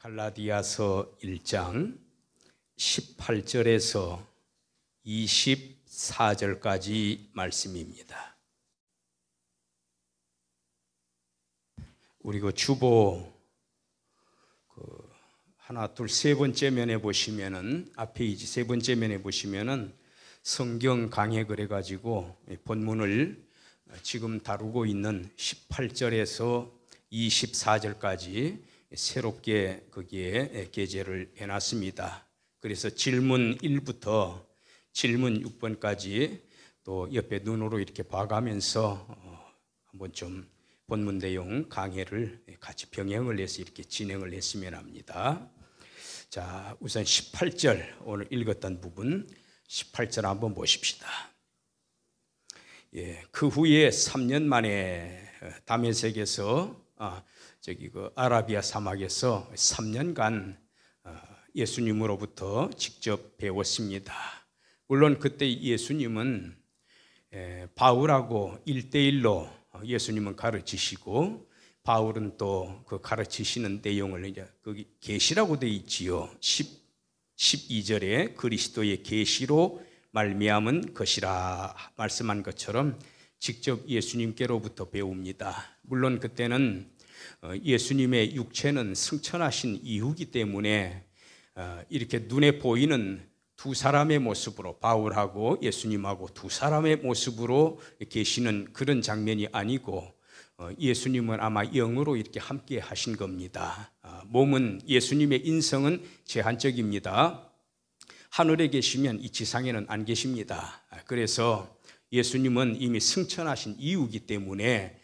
갈라디아서 1장 18절에서 24절까지 말씀입니다. 우리 주보 하나, 둘, 세 번째 면에 보시면은 앞페이지 세 번째 면에 보시면은 성경 강해 그래가지고 본문을 지금 다루고 있는 18절에서 24절까지 새롭게 거기에 게재를 해놨습니다. 그래서 질문 1부터 질문 6번까지 또 옆에 눈으로 이렇게 봐가면서 한번 좀 본문 내용 강해를 같이 병행을 해서 이렇게 진행을 했으면 합니다. 자, 우선 18절 오늘 읽었던 부분 18절 한번 보십시다. 그 후에 3년 만에 다메섹에서 아라비아 사막에서 3년간 예수님으로부터 직접 배웠습니다. 물론 그때 예수님은 바울하고 1대1로 예수님은 가르치시고 바울은 또 그 가르치시는 내용을 이제 거기 계시라고 되어 있지요. 12절에 그리스도의 계시로 말미암은 것이라 말씀한 것처럼 직접 예수님께로부터 배웁니다. 물론 그때는 예수님의 육체는 승천하신 이후기 때문에 이렇게 눈에 보이는 두 사람의 모습으로 바울하고 예수님하고 두 사람의 모습으로 계시는 그런 장면이 아니고 예수님은 아마 영으로 이렇게 함께 하신 겁니다. 몸은 예수님의 인성은 제한적입니다. 하늘에 계시면 이 지상에는 안 계십니다. 그래서 예수님은 이미 승천하신 이후이기 때문에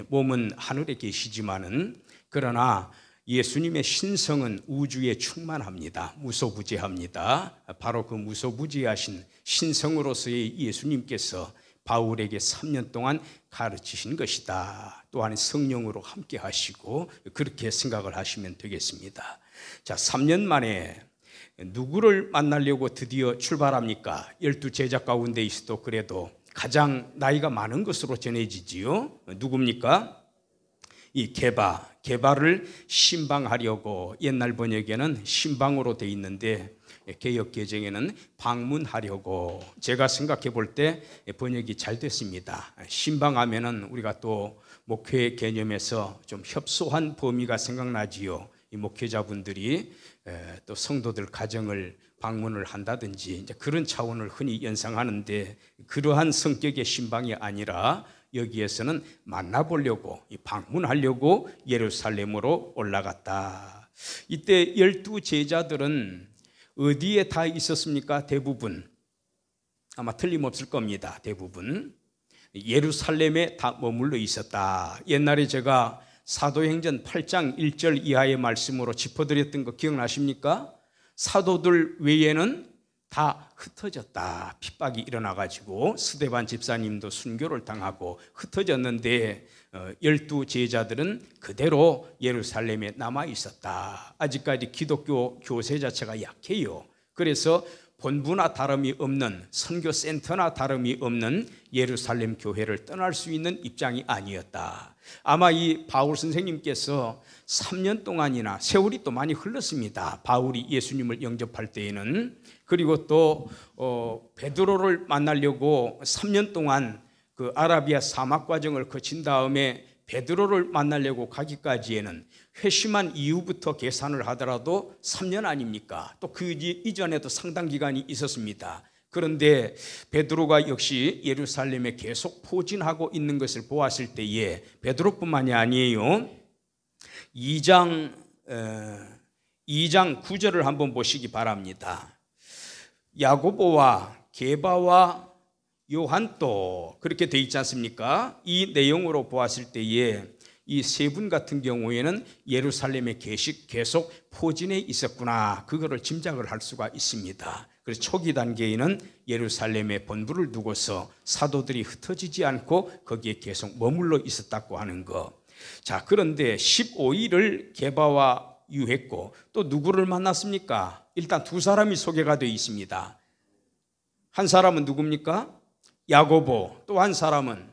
몸은 하늘에 계시지만은 그러나 예수님의 신성은 우주에 충만합니다. 무소부지합니다. 바로 그 무소부지하신 신성으로서의 예수님께서 바울에게 3년 동안 가르치신 것이다. 또한 성령으로 함께 하시고 그렇게 생각을 하시면 되겠습니다. 자, 3년 만에 누구를 만나려고 드디어 출발합니까? 12제자 가운데 있어도 그래도 가장 나이가 많은 것으로 전해지지요. 누굽니까? 이 게바를 신방하려고, 옛날 번역에는 신방으로 되어 있는데 개역 개정에는 방문하려고, 제가 생각해 볼 때 번역이 잘 됐습니다. 신방하면은 우리가 또 목회 개념에서 좀 협소한 범위가 생각나지요. 이 목회자분들이 또 성도들 가정을 방문을 한다든지 이제 그런 차원을 흔히 연상하는데, 그러한 성격의 신방이 아니라 여기에서는 만나보려고, 방문하려고 예루살렘으로 올라갔다. 이때 12제자들은 어디에 다 있었습니까? 대부분 아마 틀림없을 겁니다. 대부분 예루살렘에 다 머물러 있었다. 옛날에 제가 사도행전 8장 1절 이하의 말씀으로 짚어드렸던 거 기억나십니까? 사도들 외에는 다 흩어졌다. 핍박이 일어나가지고 스데반 집사님도 순교를 당하고 흩어졌는데 12제자들은 그대로 예루살렘에 남아 있었다. 아직까지 기독교 교세 자체가 약해요. 그래서 본부나 다름이 없는, 선교센터나 다름이 없는 예루살렘 교회를 떠날 수 있는 입장이 아니었다. 아마 이 바울 선생님께서 3년 동안이나, 세월이 또 많이 흘렀습니다. 바울이 예수님을 영접할 때에는. 그리고 또 베드로를 만나려고 3년 동안 그 아라비아 사막 과정을 거친 다음에 베드로를 만나려고 가기까지에는 회심한 이후부터 계산을 하더라도 3년 아닙니까? 또 그 이전에도 상당 기간이 있었습니다. 그런데 베드로가 역시 예루살렘에 계속 포진하고 있는 것을 보았을 때에, 베드로뿐만이 아니에요. 2장 9절을 한번 보시기 바랍니다. 야고보와 게바와 요한도 그렇게 돼 있지 않습니까? 이 내용으로 보았을 때에 이 세 분 같은 경우에는 예루살렘에 계속 포진해 있었구나, 그거를 짐작을 할 수가 있습니다. 그래서 초기 단계에는 예루살렘에 본부를 두고서 사도들이 흩어지지 않고 거기에 계속 머물러 있었다고 하는 거. 자, 그런데 15일을 게바와 유했고 또 누구를 만났습니까? 일단 두 사람이 소개가 되어 있습니다. 한 사람은 누굽니까? 야고보. 또 한 사람은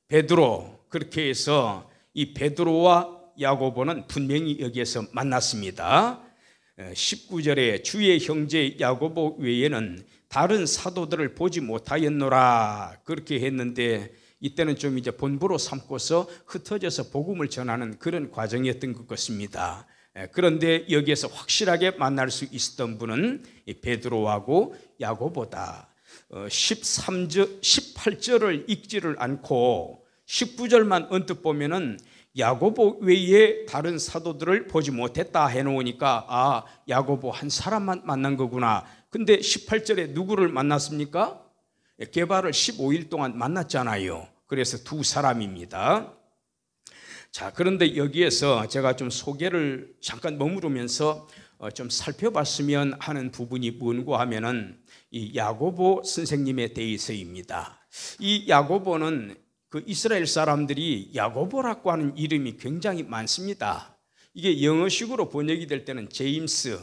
베드로. 그렇게 해서 이 베드로와 야고보는 분명히 여기에서 만났습니다. 19절에 주의 형제 야고보 외에는 다른 사도들을 보지 못하였노라 그렇게 했는데, 이때는 좀 이제 본부로 삼고서 흩어져서 복음을 전하는 그런 과정이었던 것 같습니다. 그런데 여기에서 확실하게 만날 수 있었던 분은 베드로하고 야고보다. 18절을 읽지를 않고 19절만 언뜻 보면은 야고보 외에 다른 사도들을 보지 못했다 해놓으니까 야고보 한 사람만 만난 거구나. 근데 18절에 누구를 만났습니까? 게바를 15일 동안 만났잖아요. 그래서 두 사람입니다. 자, 그런데 여기에서 제가 좀 소개를 잠깐 머무르면서 좀 살펴봤으면 하는 부분이 뭔고 하면은 이 야고보 선생님에 대해서입니다. 이 야고보는 그 이스라엘 사람들이 야고보라고 하는 이름이 굉장히 많습니다. 이게 영어식으로 번역이 될 때는 제임스,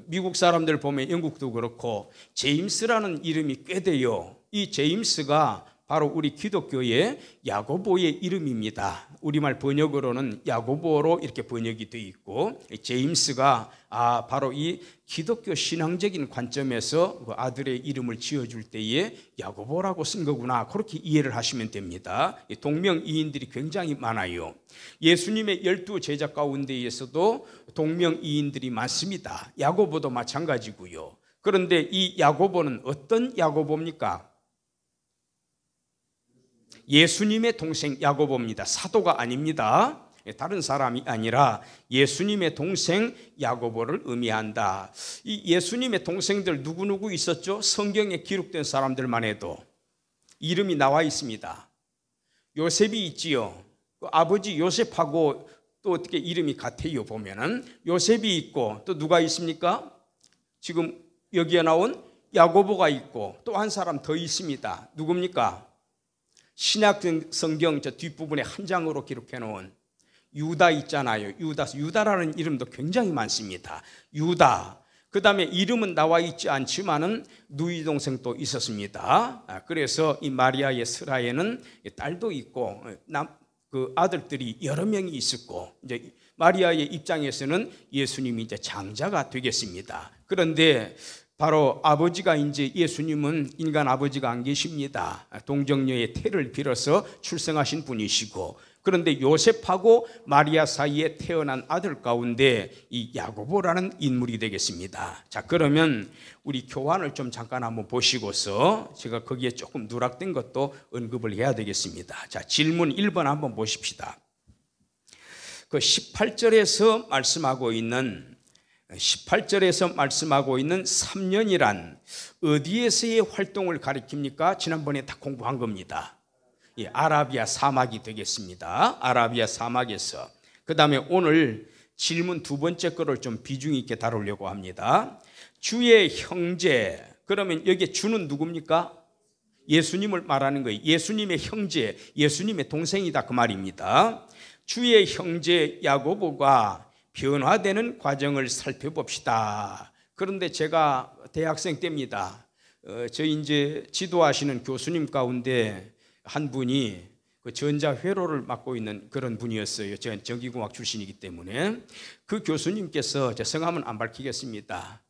미국 사람들 보면 영국도 그렇고 제임스라는 이름이 꽤 돼요. 이 제임스가 바로 우리 기독교의 야고보의 이름입니다. 우리말 번역으로는 야고보로 이렇게 번역이 되어 있고, 제임스가 바로 이 기독교 신앙적인 관점에서 그 아들의 이름을 지어줄 때에 야고보라고 쓴 거구나, 그렇게 이해를 하시면 됩니다. 동명이인들이 굉장히 많아요. 예수님의 12 제자 가운데에서도 동명이인들이 많습니다. 야고보도 마찬가지고요. 그런데 이 야고보는 어떤 야고보입니까? 예수님의 동생 야고보입니다. 사도가 아닙니다. 다른 사람이 아니라 예수님의 동생 야고보를 의미한다. 이 예수님의 동생들 누구누구 있었죠? 성경에 기록된 사람들만 해도 이름이 나와 있습니다. 요셉이 있지요. 그 아버지 요셉하고 또 어떻게 이름이 같아요 보면은 요셉이 있고, 또 누가 있습니까? 지금 여기에 나온 야고보가 있고, 또 한 사람 더 있습니다. 누굽니까? 신약 성경 저 뒷부분에 한 장으로 기록해 놓은 유다 있잖아요. 유다라는 이름도 굉장히 많습니다. 유다. 그 다음에 이름은 나와 있지 않지만은 누이 동생도 있었습니다. 그래서 이 마리아의 스라에는 딸도 있고 그 아들들이 여러 명이 있었고, 이제 마리아의 입장에서는 예수님이 이제 장자가 되겠습니다. 그런데 바로 아버지가 이제 예수님은 인간 아버지가 안 계십니다. 동정녀의 태를 빌어서 출생하신 분이시고, 그런데 요셉하고 마리아 사이에 태어난 아들 가운데 이 야고보라는 인물이 되겠습니다. 자, 그러면 우리 교환을 좀 잠깐 한번 보시고서 제가 거기에 조금 누락된 것도 언급을 해야 되겠습니다. 자, 질문 1번 한번 보십시다. 그 18절에서 말씀하고 있는 3년이란 어디에서의 활동을 가리킵니까? 지난번에 다 공부한 겁니다. 아라비아 사막이 되겠습니다. 아라비아 사막에서. 그 다음에 오늘 질문 두 번째 거를 좀 비중 있게 다루려고 합니다. 주의 형제. 그러면 여기에 주는 누굽니까? 예수님을 말하는 거예요. 예수님의 형제, 예수님의 동생이다 그 말입니다. 주의 형제 야고보가 변화되는 과정을 살펴봅시다. 그런데 제가 대학생 때입니다. 저희 이제 지도하시는 교수님 가운데 한 분이 그 전자회로를 맡고 있는 그런 분이었어요. 제가 전기공학 출신이기 때문에. 그 교수님께서, 제 성함은 안 밝히겠습니다.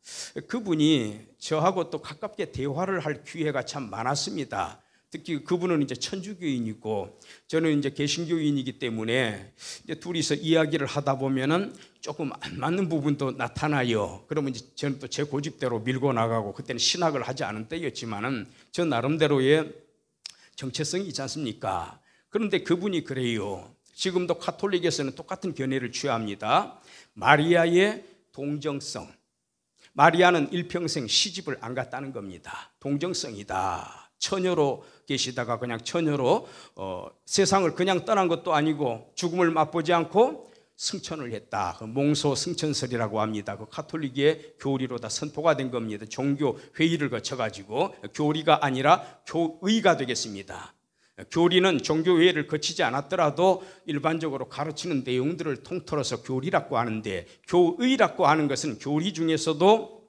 그분이 저하고 또 가깝게 대화를 할 기회가 참 많았습니다. 특히 그분은 이제 천주교인이고 저는 이제 개신교인이기 때문에 이제 둘이서 이야기를 하다 보면은 조금 안 맞는 부분도 나타나요. 그러면 이제 저는 또 제 고집대로 밀고 나가고, 그때는 신학을 하지 않은 때였지만은 저 나름대로의 정체성이 있지 않습니까? 그런데 그분이 그래요. 지금도 가톨릭에서는 똑같은 견해를 취합니다. 마리아의 동정성. 마리아는 일평생 시집을 안 갔다는 겁니다. 동정성이다. 처녀로 계시다가 그냥 처녀로 세상을 그냥 떠난 것도 아니고 죽음을 맛보지 않고 승천을 했다. 그 몽소 승천설이라고 합니다. 그 가톨릭의 교리로 다 선포가 된 겁니다. 종교 회의를 거쳐가지고 교리가 아니라 교의가 되겠습니다. 교리는 종교 회의를 거치지 않았더라도 일반적으로 가르치는 내용들을 통틀어서 교리라고 하는데, 교의라고 하는 것은 교리 중에서도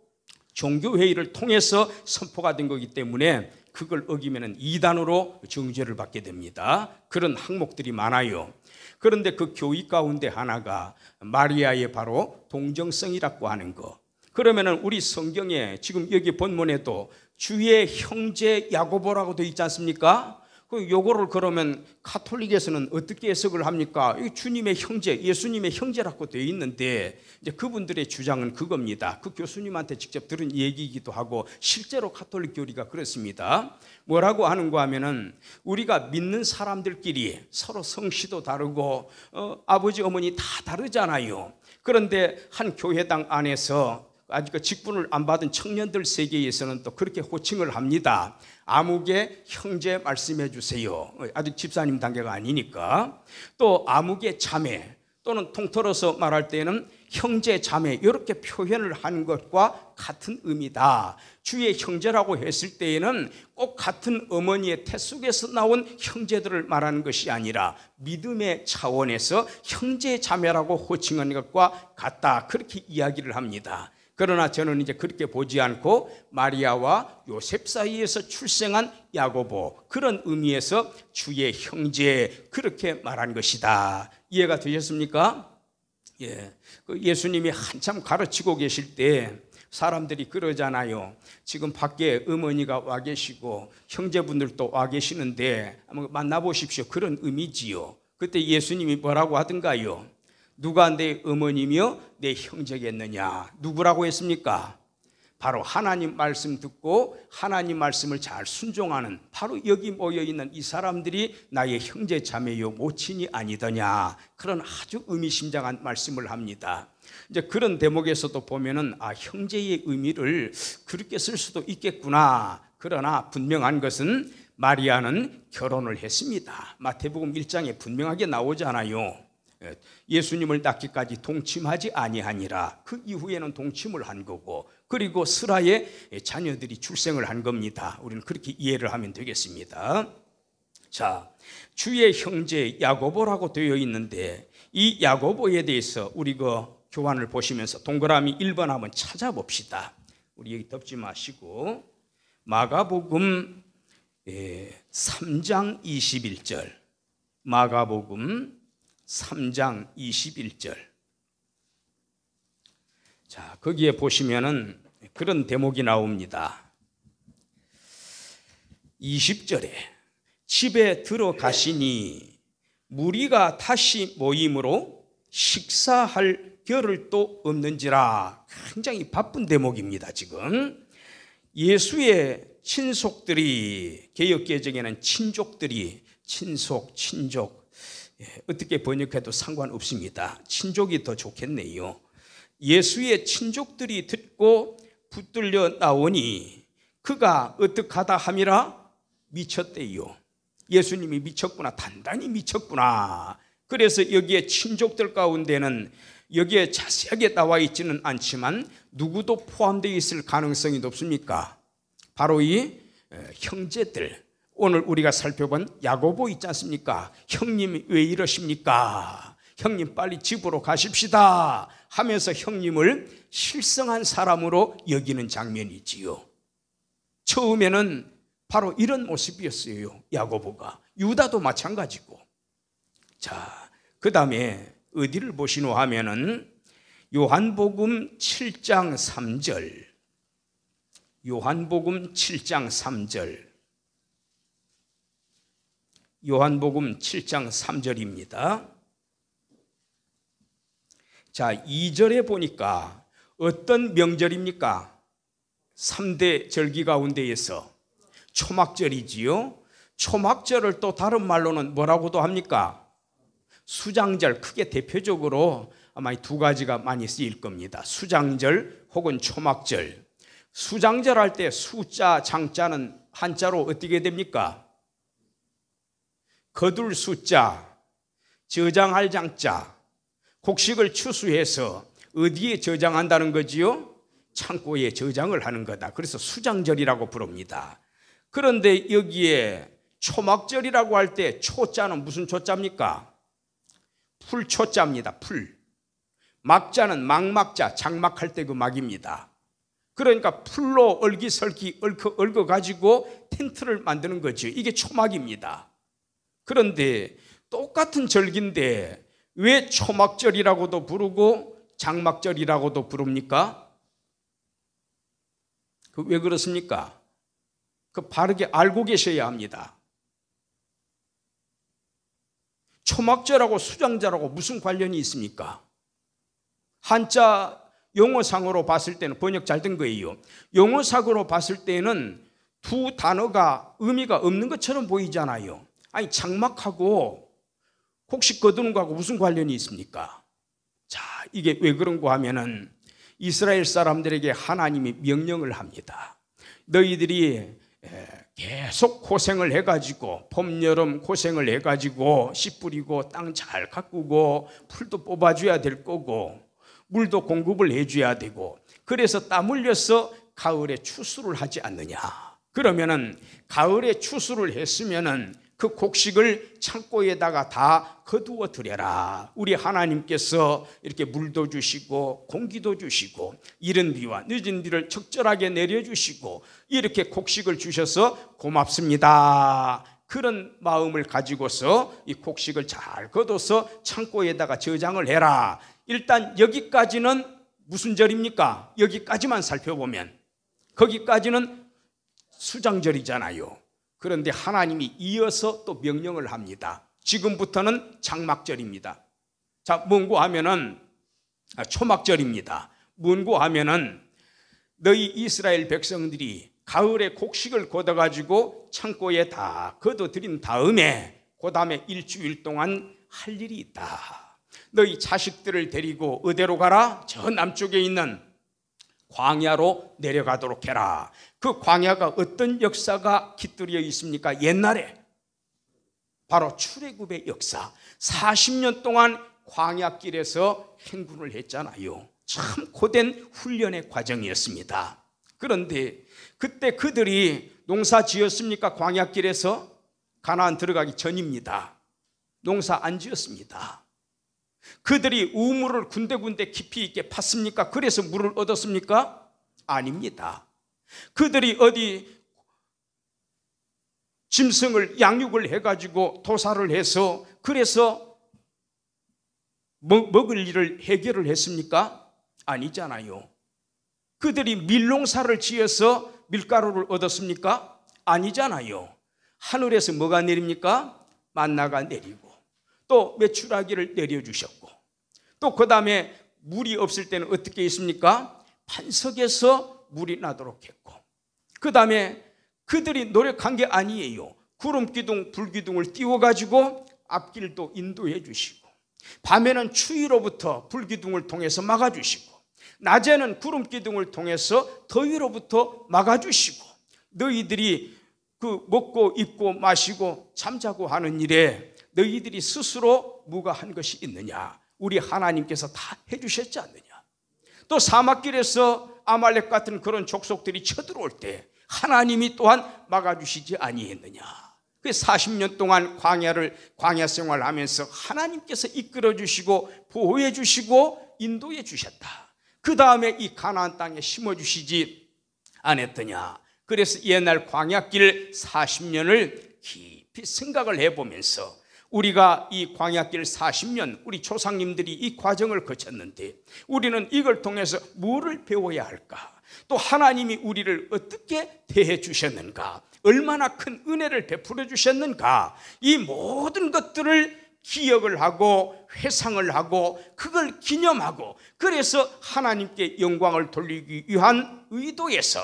종교회의를 통해서 선포가 된 거기 때문에 그걸 어기면은 이단으로 정죄를 받게 됩니다. 그런 항목들이 많아요. 그런데 그 교의 가운데 하나가 마리아의 바로 동정성이라고 하는 거. 그러면은 우리 성경에 지금 여기 본문에도 주의 형제 야고보라고 되어 있지 않습니까? 요거를 그러면 가톨릭에서는 어떻게 해석을 합니까? 주님의 형제, 예수님의 형제라고 되어 있는데 이제 그분들의 주장은 그겁니다. 그 교수님한테 직접 들은 얘기이기도 하고 실제로 가톨릭 교리가 그렇습니다. 뭐라고 하는가 하면은 우리가 믿는 사람들끼리 서로 성씨도 다르고 아버지 어머니 다 다르잖아요. 그런데 한 교회당 안에서 아직 직분을 안 받은 청년들 세계에서는 또 그렇게 호칭을 합니다. 아무개 형제 말씀해 주세요. 아직 집사님 단계가 아니니까. 또 아무개 자매 또는 통틀어서 말할 때는 형제 자매 이렇게 표현을 하는 것과 같은 의미다. 주의 형제라고 했을 때에는 꼭 같은 어머니의 태 속에서 나온 형제들을 말하는 것이 아니라 믿음의 차원에서 형제 자매라고 호칭하는 것과 같다. 그렇게 이야기를 합니다. 그러나 저는 이제 그렇게 보지 않고 마리아와 요셉 사이에서 출생한 야고보 그런 의미에서 주의 형제 그렇게 말한 것이다. 이해가 되셨습니까? 예. 예수님이 한참 가르치고 계실 때 사람들이 그러잖아요. 지금 밖에 어머니가 와 계시고 형제분들도 와 계시는데 한번 만나보십시오. 그런 의미지요. 그때 예수님이 뭐라고 하던가요? 누가 내 어머니며 내 형제겠느냐? 누구라고 했습니까? 바로 하나님 말씀 듣고 하나님 말씀을 잘 순종하는 바로 여기 모여있는 이 사람들이 나의 형제 자매요 모친이 아니더냐. 그런 아주 의미심장한 말씀을 합니다. 이제 그런 대목에서도 보면은 형제의 의미를 그렇게 쓸 수도 있겠구나. 그러나 분명한 것은 마리아는 결혼을 했습니다. 마태복음 1장에 분명하게 나오잖아요. 예수님을 낳기까지 동침하지 아니하니라. 그 이후에는 동침을 한 거고 그리고 스라의 자녀들이 출생을 한 겁니다. 우리는 그렇게 이해를 하면 되겠습니다. 자, 주의 형제 야고보라고 되어 있는데 이 야고보에 대해서 우리 그 교환을 보시면서 동그라미 1번 한번 찾아봅시다. 우리 여기 덮지 마시고 마가복음 3장 21절 마가복음 3장 21절. 자, 거기에 보시면은 그런 대목이 나옵니다. 20절에 집에 들어가시니 무리가 다시 모임으로 식사할 겨를도 없는지라. 굉장히 바쁜 대목입니다. 지금 예수의 친속들이 개역개정에는 친족들이 친족 어떻게 번역해도 상관없습니다. 친족이 더 좋겠네요. 예수의 친족들이 듣고 붙들려 나오니 그가 어떡하다 함이라 미쳤대요. 예수님이 미쳤구나. 단단히 미쳤구나. 그래서 여기에 친족들 가운데는 여기에 자세하게 나와 있지는 않지만 누구도 포함되어 있을 가능성이 높습니까? 바로 이 형제들. 오늘 우리가 살펴본 야고보 있지 않습니까? 형님 왜 이러십니까? 형님 빨리 집으로 가십시다 하면서 형님을 실성한 사람으로 여기는 장면이지요. 처음에는 바로 이런 모습이었어요. 야고보가. 유다도 마찬가지고. 자, 그 다음에 어디를 보시노 하면은 요한복음 7장 3절 요한복음 7장 3절 요한복음 7장 3절입니다. 자, 2절에 보니까 어떤 명절입니까? 3대 절기 가운데에서 초막절이지요. 초막절을 또 다른 말로는 뭐라고도 합니까? 수장절. 크게 대표적으로 아마 이 두 가지가 많이 쓰일 겁니다. 수장절 혹은 초막절. 수장절 할 때 수자 장자는 한자로 어떻게 됩니까? 거둘 숫자, 저장할 장자, 곡식을 추수해서 어디에 저장한다는 거지요? 창고에 저장을 하는 거다. 그래서 수장절이라고 부릅니다. 그런데 여기에 초막절이라고 할 때 초자는 무슨 초자입니까? 풀초자입니다. 풀. 막자는 망막자, 장막할 때 그 막입니다. 그러니까 풀로 얼기설기 얽어가지고 텐트를 만드는 거죠. 이게 초막입니다. 그런데 똑같은 절기인데 왜 초막절이라고도 부르고 장막절이라고도 부릅니까? 왜 그렇습니까? 바르게 알고 계셔야 합니다. 초막절하고 수장절하고 무슨 관련이 있습니까? 한자 용어상으로 봤을 때는 번역 잘 된 거예요. 용어상으로 봤을 때는 두 단어가 의미가 없는 것처럼 보이잖아요. 아니, 장막하고 곡식 거두는 거하고 무슨 관련이 있습니까? 자, 이게 왜 그런가 하면은 이스라엘 사람들에게 하나님이 명령을 합니다. 너희들이 계속 고생을 해가지고 봄, 여름 고생을 해가지고 씨 뿌리고 땅 잘 가꾸고 풀도 뽑아줘야 될 거고 물도 공급을 해줘야 되고 그래서 땀 흘려서 가을에 추수를 하지 않느냐. 그러면은 가을에 추수를 했으면은 그 곡식을 창고에다가 다 거두어 드려라. 우리 하나님께서 이렇게 물도 주시고 공기도 주시고 이른 비와 늦은 비를 적절하게 내려주시고 이렇게 곡식을 주셔서 고맙습니다. 그런 마음을 가지고서 이 곡식을 잘 거둬서 창고에다가 저장을 해라. 일단 여기까지는 무슨 절입니까? 여기까지만 살펴보면 거기까지는 수장절이잖아요. 그런데 하나님이 이어서 또 명령을 합니다. 지금부터는 장막절입니다. 자, 뭔고 하면은 초막절입니다. 뭔고 하면은 너희 이스라엘 백성들이 가을에 곡식을 걷어가지고 창고에 다 걷어들인 다음에 그 다음에 일주일 동안 할 일이 있다. 너희 자식들을 데리고 어디로 가라? 저 남쪽에 있는 광야로 내려가도록 해라. 그 광야가 어떤 역사가 깃들여 있습니까? 옛날에 바로 출애굽의 역사. 40년 동안 광야길에서 행군을 했잖아요. 참 고된 훈련의 과정이었습니다. 그런데 그때 그들이 농사 지었습니까? 광야길에서? 가나안 들어가기 전입니다. 농사 안 지었습니다. 그들이 우물을 군데군데 깊이 있게 팠습니까? 그래서 물을 얻었습니까? 아닙니다. 그들이 어디 짐승을 양육을 해가지고 도살을 해서 그래서 먹을 일을 해결을 했습니까? 아니잖아요. 그들이 밀농사를 지어서 밀가루를 얻었습니까? 아니잖아요. 하늘에서 뭐가 내립니까? 만나가 내리고 또 메추라기를 내려주셨고 또 그 다음에 물이 없을 때는 어떻게 있습니까? 반석에서 물이 나도록 했고 그 다음에 그들이 노력한 게 아니에요. 구름기둥 불기둥을 띄워가지고 앞길도 인도해 주시고 밤에는 추위로부터 불기둥을 통해서 막아주시고 낮에는 구름기둥을 통해서 더위로부터 막아주시고 너희들이 그 먹고 입고 마시고 잠자고 하는 일에 너희들이 스스로 뭐가 한 것이 있느냐? 우리 하나님께서 다 해주셨지 않느냐? 또 사막길에서 아말렉 같은 그런 족속들이 쳐들어올 때 하나님이 또한 막아주시지 아니했느냐? 그 40년 동안 광야 생활을 하면서 하나님께서 이끌어 주시고 보호해 주시고 인도해 주셨다. 그 다음에 이 가나안 땅에 심어 주시지 않았더냐? 그래서 옛날 광야길 40년을 깊이 생각을 해보면서 우리가 이 광야길 40년 우리 조상님들이 이 과정을 거쳤는데 우리는 이걸 통해서 뭐를 배워야 할까? 또 하나님이 우리를 어떻게 대해 주셨는가? 얼마나 큰 은혜를 베풀어 주셨는가? 이 모든 것들을 기억을 하고 회상을 하고 그걸 기념하고 그래서 하나님께 영광을 돌리기 위한 의도에서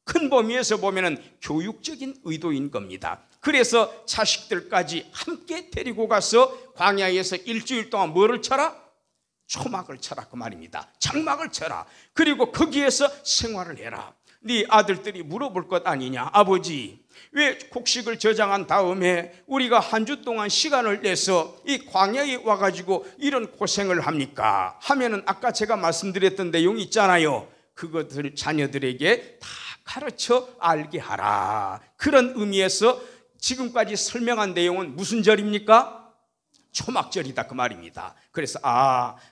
큰 범위에서 보면은 교육적인 의도인 겁니다. 그래서 자식들까지 함께 데리고 가서 광야에서 일주일 동안 뭐를 쳐라? 초막을 쳐라 그 말입니다. 장막을 쳐라. 그리고 거기에서 생활을 해라. 네 아들들이 물어볼 것 아니냐? 아버지 왜 곡식을 저장한 다음에 우리가 한 주 동안 시간을 내서 이 광야에 와가지고 이런 고생을 합니까? 하면은 아까 제가 말씀드렸던 내용이 있잖아요. 그것을 자녀들에게 다 가르쳐 알게 하라. 그런 의미에서 지금까지 설명한 내용은 무슨 절입니까? 초막절이다 그 말입니다. 그래서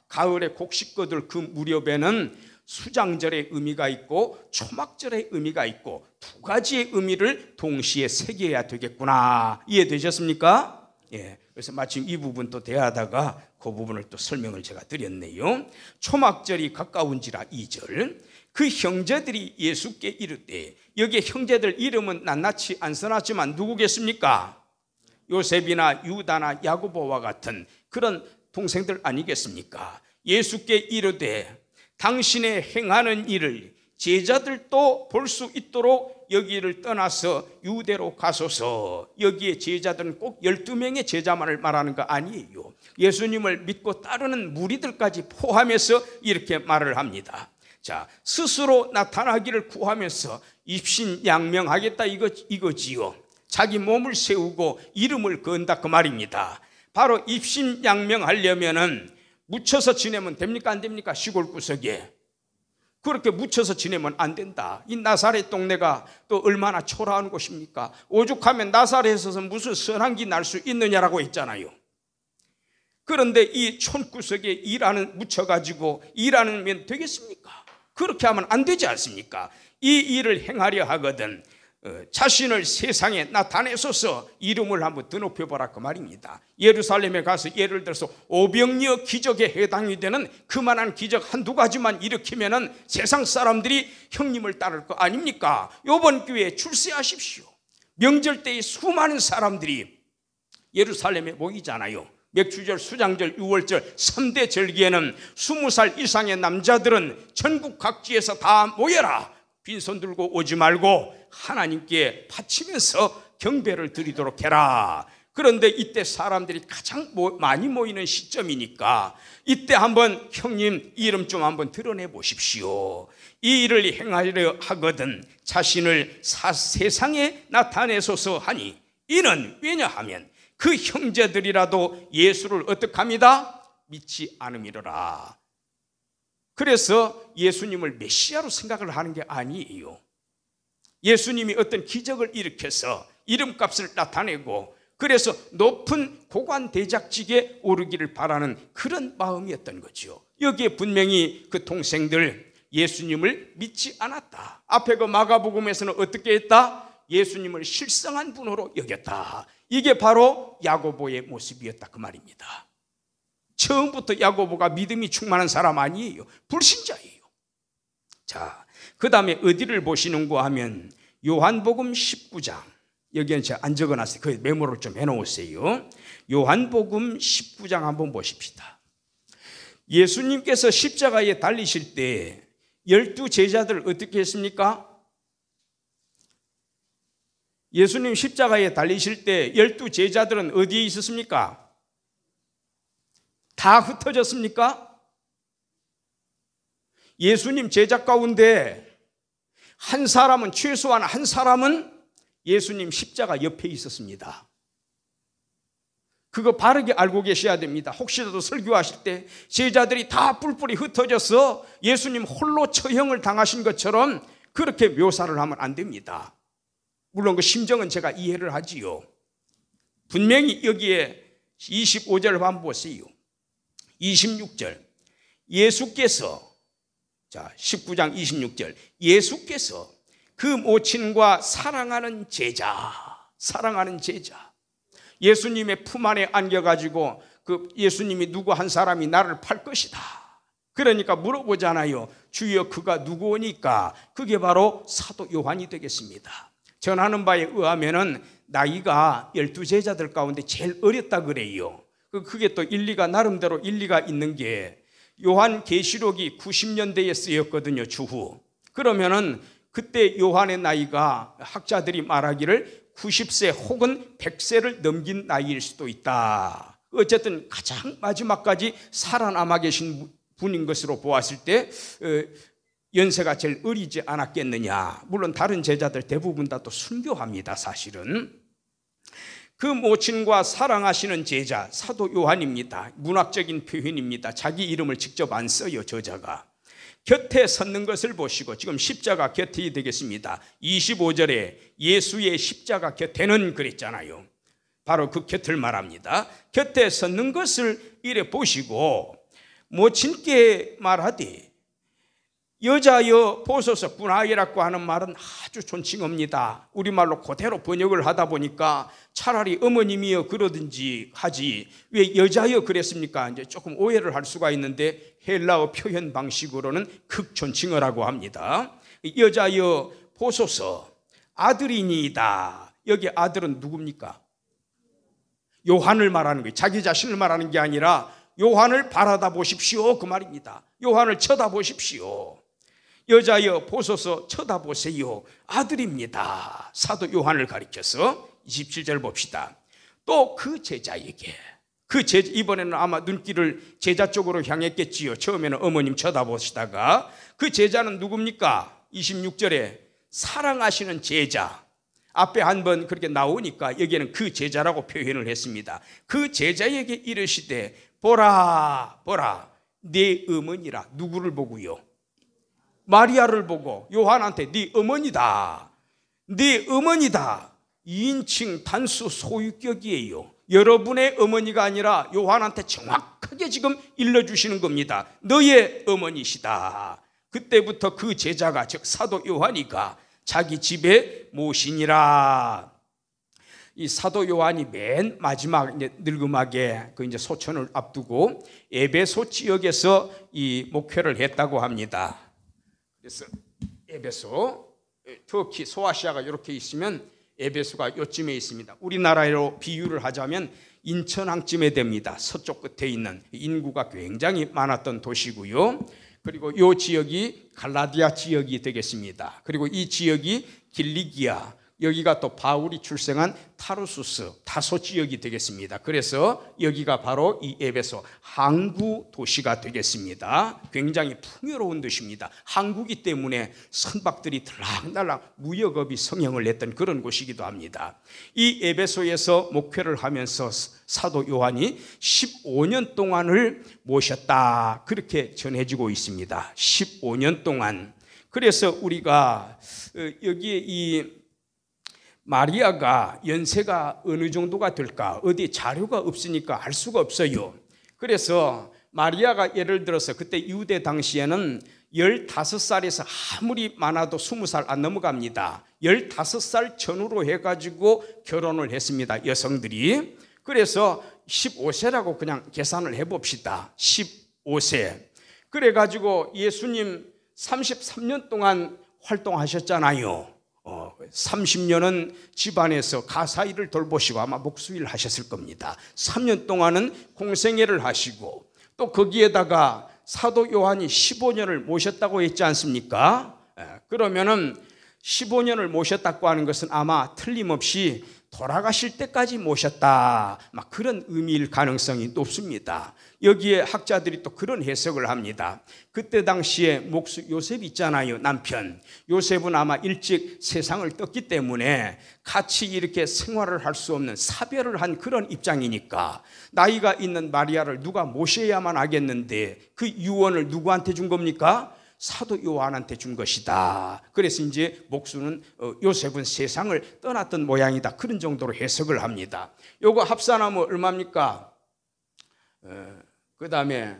가을에 곡식 거둘 그 무렵에는 수장절의 의미가 있고 초막절의 의미가 있고 두 가지의 의미를 동시에 새겨야 되겠구나. 이해되셨습니까? 예. 그래서 마침 이 부분 또 대하다가 그 부분을 또 설명을 제가 드렸네요. 초막절이 가까운지라 2절. 그 형제들이 예수께 이르되, 여기에 형제들 이름은 낱낱이 안 써놨지만 누구겠습니까? 요셉이나 유다나 야고보와 같은 그런 동생들 아니겠습니까? 예수께 이르되 당신의 행하는 일을 제자들도 볼 수 있도록 여기를 떠나서 유대로 가소서. 여기에 제자들은 꼭 12명의 제자만을 말하는 거 아니에요. 예수님을 믿고 따르는 무리들까지 포함해서 이렇게 말을 합니다. 자, 스스로 나타나기를 구하면서 입신양명하겠다 이거지요. 자기 몸을 세우고 이름을 건다 그 말입니다. 바로 입신양명하려면은 묻혀서 지내면 됩니까 안 됩니까? 시골 구석에 그렇게 묻혀서 지내면 안 된다. 이 나사렛 동네가 또 얼마나 초라한 곳입니까? 오죽하면 나사렛에서 무슨 선한 기 날 수 있느냐라고 했잖아요. 그런데 이 촌구석에 묻혀가지고 일하면 되겠습니까? 그렇게 하면 안 되지 않습니까? 이 일을 행하려 하거든 자신을 세상에 나타내소서 이름을 한번 드높여보라 그 말입니다. 예루살렘에 가서 예를 들어서 오병이어 기적에 해당이 되는 그만한 기적 한두 가지만 일으키면은 세상 사람들이 형님을 따를 거 아닙니까? 이번 기회에 출세하십시오. 명절 때에 수많은 사람들이 예루살렘에 모이잖아요. 맥주절, 수장절, 유월절 3대 절기에는 20살 이상의 남자들은 전국 각지에서 다 모여라. 빈손 들고 오지 말고 하나님께 바치면서 경배를 드리도록 해라. 그런데 이때 사람들이 가장 많이 모이는 시점이니까 이때 한번 형님 이름 좀 한번 드러내 보십시오. 이 일을 행하려 하거든 자신을 세상에 나타내소서 하니 이는 왜냐하면 그 형제들이라도 예수를 어떻게 합니다? 믿지 않음이로라. 그래서 예수님을 메시아로 생각을 하는 게 아니에요. 예수님이 어떤 기적을 일으켜서 이름값을 나타내고 그래서 높은 고관 대작직에 오르기를 바라는 그런 마음이었던 거죠. 여기에 분명히 그 동생들 예수님을 믿지 않았다. 앞에 그 마가복음에서는 어떻게 했다? 예수님을 실성한 분으로 여겼다. 이게 바로 야고보의 모습이었다 그 말입니다. 처음부터 야고보가 믿음이 충만한 사람 아니에요. 불신자예요. 자, 그 다음에 어디를 보시는가 하면 요한복음 19장 여기는 제가 안 적어놨어요. 그 메모를 좀 해놓으세요. 요한복음 19장 한번 보십시다. 예수님께서 십자가에 달리실 때 12제자들 어떻게 했습니까? 예수님 십자가에 달리실 때 12제자들은 어디에 있었습니까? 다 흩어졌습니까? 예수님 제자 가운데 한 사람은 최소한 한 사람은 예수님 십자가 옆에 있었습니다. 그거 바르게 알고 계셔야 됩니다. 혹시라도 설교하실 때 제자들이 다 뿔뿔이 흩어져서 예수님 홀로 처형을 당하신 것처럼 그렇게 묘사를 하면 안 됩니다. 물론 그 심정은 제가 이해를 하지요. 분명히 여기에 25절 한번 보세요. 26절 예수께서 자 19장 26절 예수께서 그 모친과 사랑하는 제자 예수님의 품 안에 안겨가지고 그 예수님이 누구 한 사람이 나를 팔 것이다. 그러니까 물어보잖아요. 주여 그가 누구니까? 그게 바로 사도 요한이 되겠습니다. 전하는 바에 의하면은 나이가 12제자들 가운데 제일 어렸다 그래요. 그게 또 일리가 나름대로 일리가 있는 게 요한 계시록이 90년대에 쓰였거든요. 주후. 그러면은 그때 요한의 나이가 학자들이 말하기를 90세 혹은 100세를 넘긴 나이일 수도 있다. 어쨌든 가장 마지막까지 살아남아 계신 분인 것으로 보았을 때 연세가 제일 어리지 않았겠느냐. 물론 다른 제자들 대부분 다 또 순교합니다. 사실은. 그 모친과 사랑하시는 제자 사도 요한입니다. 문학적인 표현입니다. 자기 이름을 직접 안 써요. 저자가. 곁에 섰는 것을 보시고 지금 십자가 곁이 되겠습니다. 25절에 예수의 십자가 곁에는 그랬잖아요. 바로 그 곁을 말합니다. 곁에 섰는 것을 이래 보시고 모친께 말하되 여자여 보소서 분하이라고 하는 말은 아주 존칭어입니다. 우리말로 그대로 번역을 하다 보니까 차라리 어머님이여 그러든지 하지 왜 여자여 그랬습니까? 이제 조금 오해를 할 수가 있는데 헬라어 표현 방식으로는 극존칭어라고 합니다. 여자여 보소서 아들이니이다. 여기 아들은 누굽니까? 요한을 말하는 거예요. 자기 자신을 말하는 게 아니라 요한을 바라다 보십시오 그 말입니다. 요한을 쳐다보십시오. 여자여 보소서 쳐다보세요. 아들입니다. 사도 요한을 가리켜서 27절 봅시다. 또 그 제자에게 이번에는 아마 눈길을 제자 쪽으로 향했겠지요. 처음에는 어머님 쳐다보시다가 그 제자는 누굽니까? 26절에 사랑하시는 제자. 앞에 한번 그렇게 나오니까 여기에는 그 제자라고 표현을 했습니다. 그 제자에게 이르시되 보라 네 어머니라. 누구를 보고요? 마리아를 보고 요한한테 네 어머니다. 네 어머니다. 2인칭 단수 소유격이에요. 여러분의 어머니가 아니라 요한한테 정확하게 지금 일러주시는 겁니다. 너의 어머니시다. 그때부터 그 제자가 즉 사도 요한이가 자기 집에 모시니라. 이 사도 요한이 맨 마지막 이제 늙음하게 그 이제 소천을 앞두고 에베소 지역에서 이 목회를 했다고 합니다. 그래서 에베소, 터키, 소아시아가 이렇게 있으면 에베소가 요쯤에 있습니다. 우리나라로 비유를 하자면 인천항쯤에 됩니다. 서쪽 끝에 있는 인구가 굉장히 많았던 도시고요. 그리고 이 지역이 갈라디아 지역이 되겠습니다. 그리고 이 지역이 길리기아, 여기가 또 바울이 출생한 타르수스, 다소 지역이 되겠습니다. 그래서 여기가 바로 이 에베소 항구 도시가 되겠습니다. 굉장히 풍요로운 도시입니다. 항구기 때문에 선박들이 들락날락 무역업이 성행을 냈던 그런 곳이기도 합니다. 이 에베소에서 목회를 하면서 사도 요한이 15년 동안을 모셨다, 그렇게 전해지고 있습니다. 15년 동안. 그래서 우리가 여기에 이 마리아가 연세가 어느 정도가 될까 어디 자료가 없으니까 알 수가 없어요. 그래서 마리아가 예를 들어서 그때 유대 당시에는 15살에서 아무리 많아도 20살 안 넘어갑니다. 15살 전후로 해가지고 결혼을 했습니다, 여성들이. 그래서 15세라고 그냥 계산을 해봅시다. 15세. 그래가지고 예수님 33년 동안 활동하셨잖아요. 30년은 집안에서 가사일을 돌보시고 아마 목수일 하셨을 겁니다. 3년 동안은 공생애를 하시고 또 거기에다가 사도 요한이 15년을 모셨다고 했지 않습니까? 그러면은 15년을 모셨다고 하는 것은 아마 틀림없이 돌아가실 때까지 모셨다, 막 그런 의미일 가능성이 높습니다. 여기에 학자들이 또 그런 해석을 합니다. 그때 당시에 목수 요셉 있잖아요, 남편. 요셉은 아마 일찍 세상을 떴기 때문에 같이 이렇게 생활을 할 수 없는 사별을 한 그런 입장이니까 나이가 있는 마리아를 누가 모셔야만 하겠는데 그 유언을 누구한테 준 겁니까? 사도 요한한테 준 것이다. 그래서 이제 목수는 요셉은 세상을 떠났던 모양이다, 그런 정도로 해석을 합니다. 요거 합산하면 얼마입니까? 그 다음에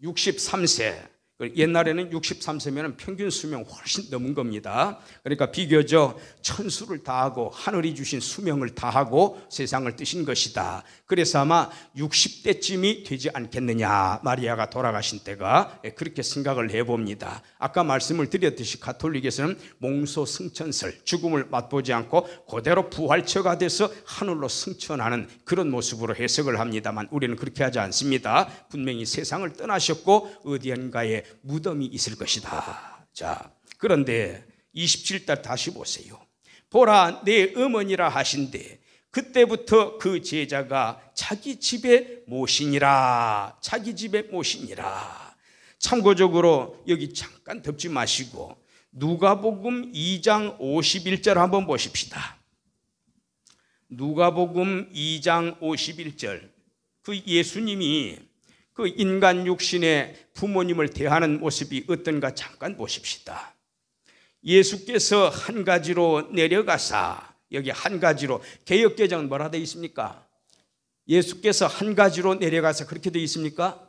63세. 옛날에는 63세면 평균 수명 훨씬 넘은 겁니다. 그러니까 비교적 천수를 다하고 하늘이 주신 수명을 다하고 세상을 뜨신 것이다. 그래서 아마 60대쯤이 되지 않겠느냐, 마리아가 돌아가신 때가. 그렇게 생각을 해봅니다. 아까 말씀을 드렸듯이 가톨릭에서는 몽소 승천설, 죽음을 맛보지 않고 그대로 부활처가 돼서 하늘로 승천하는 그런 모습으로 해석을 합니다만 우리는 그렇게 하지 않습니다. 분명히 세상을 떠나셨고 어디인가에 무덤이 있을 것이다. 자, 그런데 27절 다시 보세요. 보라 내 어머니라 하신대 그때부터 그 제자가 자기 집에 모시니라. 자기 집에 모시니라. 참고적으로 여기 잠깐 덮지 마시고 누가복음 2장 51절 한번 보십시다. 누가복음 2장 51절. 그 예수님이 그 인간 육신의 부모님을 대하는 모습이 어떤가 잠깐 보십시다. 예수께서 한 가지로 내려가사, 여기 한 가지로, 개역개정은 뭐라 되어 있습니까? 예수께서 한 가지로 내려가서 그렇게 되어 있습니까?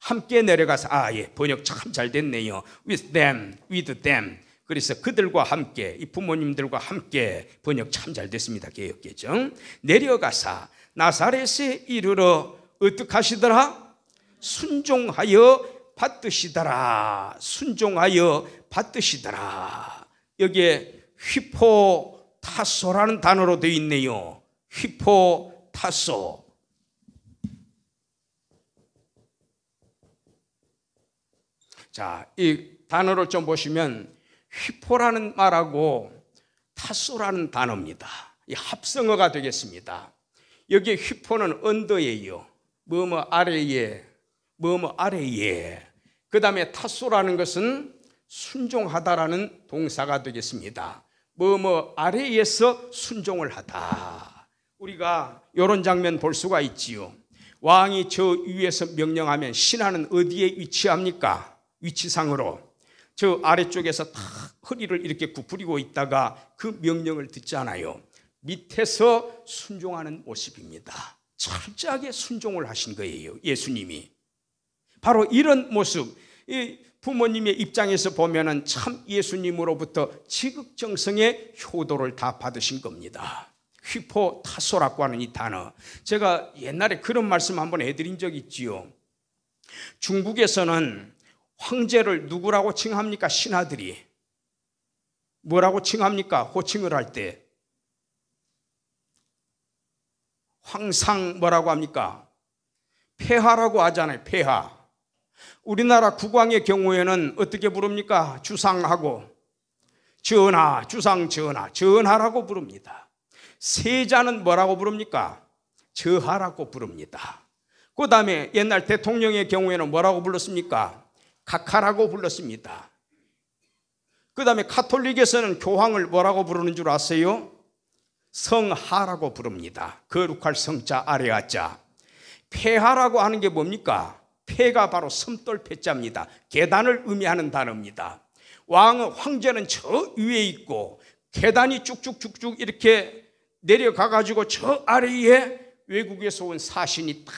함께 내려가서 번역 참 잘 됐네요. with them. 그래서 그들과 함께, 이 부모님들과 함께 번역 참 잘 됐습니다. 개역개정. 내려가사 나사렛에 이르러 어떻게 하시더라? 순종하여 받으시더라. 순종하여 받으시더라. 여기에 휘포타소라는 단어로 되어 있네요. 휘포타소. 자, 이 단어를 좀 보시면 휘포라는 말하고 타소라는 단어입니다. 이 합성어가 되겠습니다. 여기에 휘포는 언더예요. 뭐뭐 아래에, 뭐뭐 아래에. 그 다음에 타소라는 것은 순종하다라는 동사가 되겠습니다. 뭐뭐 아래에서 순종을 하다. 우리가 이런 장면 볼 수가 있지요. 왕이 저 위에서 명령하면 신하는 어디에 위치합니까? 위치상으로 저 아래쪽에서 다 허리를 이렇게 구부리고 있다가 그 명령을 듣잖아요. 밑에서 순종하는 모습입니다. 철저하게 순종을 하신 거예요. 예수님이. 바로 이런 모습, 이 부모님의 입장에서 보면은 참 예수님으로부터 지극정성의 효도를 다 받으신 겁니다. 휘포타소라고 하는 이 단어, 제가 옛날에 그런 말씀 한번 해드린 적 있지요. 중국에서는 황제를 누구라고 칭합니까? 신하들이 뭐라고 칭합니까? 호칭을 할 때 황상 뭐라고 합니까? 폐하라고 하잖아요. 폐하. 우리나라 국왕의 경우에는 어떻게 부릅니까? 주상하고 전하, 주상 전하, 전하라고 부릅니다. 세자는 뭐라고 부릅니까? 저하라고 부릅니다. 그 다음에 옛날 대통령의 경우에는 뭐라고 불렀습니까? 각하라고 불렀습니다. 그 다음에 가톨릭에서는 교황을 뭐라고 부르는 줄 아세요? 성하라고 부릅니다. 거룩할 성자 아래 하자. 폐하라고 하는 게 뭡니까? 폐가 바로 섬돌 폐자입니다. 계단을 의미하는 단어입니다. 황제는 저 위에 있고 계단이 쭉쭉쭉쭉 이렇게 내려가 가지고 저 아래에 외국에서 온 사신이 딱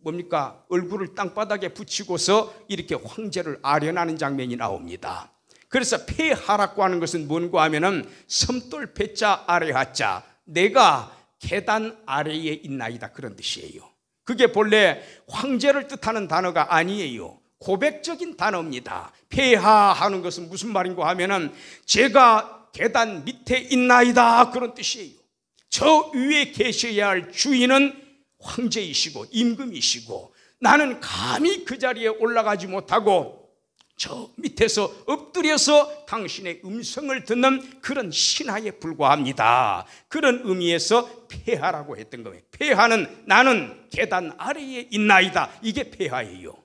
뭡니까? 얼굴을 땅바닥에 붙이고서 이렇게 황제를 아련하는 장면이 나옵니다. 그래서 폐하라고 하는 것은 뭔가 하면은 섬돌 폐자 아래 하자, 내가 계단 아래에 있나이다, 그런 뜻이에요. 그게 본래 황제를 뜻하는 단어가 아니에요. 고백적인 단어입니다. 폐하하는 것은 무슨 말인가 하면은 제가 계단 밑에 있나이다, 그런 뜻이에요. 저 위에 계셔야 할 주인은 황제이시고 임금이시고 나는 감히 그 자리에 올라가지 못하고 저 밑에서 엎드려서 당신의 음성을 듣는 그런 신하에 불과합니다. 그런 의미에서 폐하라고 했던 거예요. 폐하는 나는 계단 아래에 있나이다, 이게 폐하예요.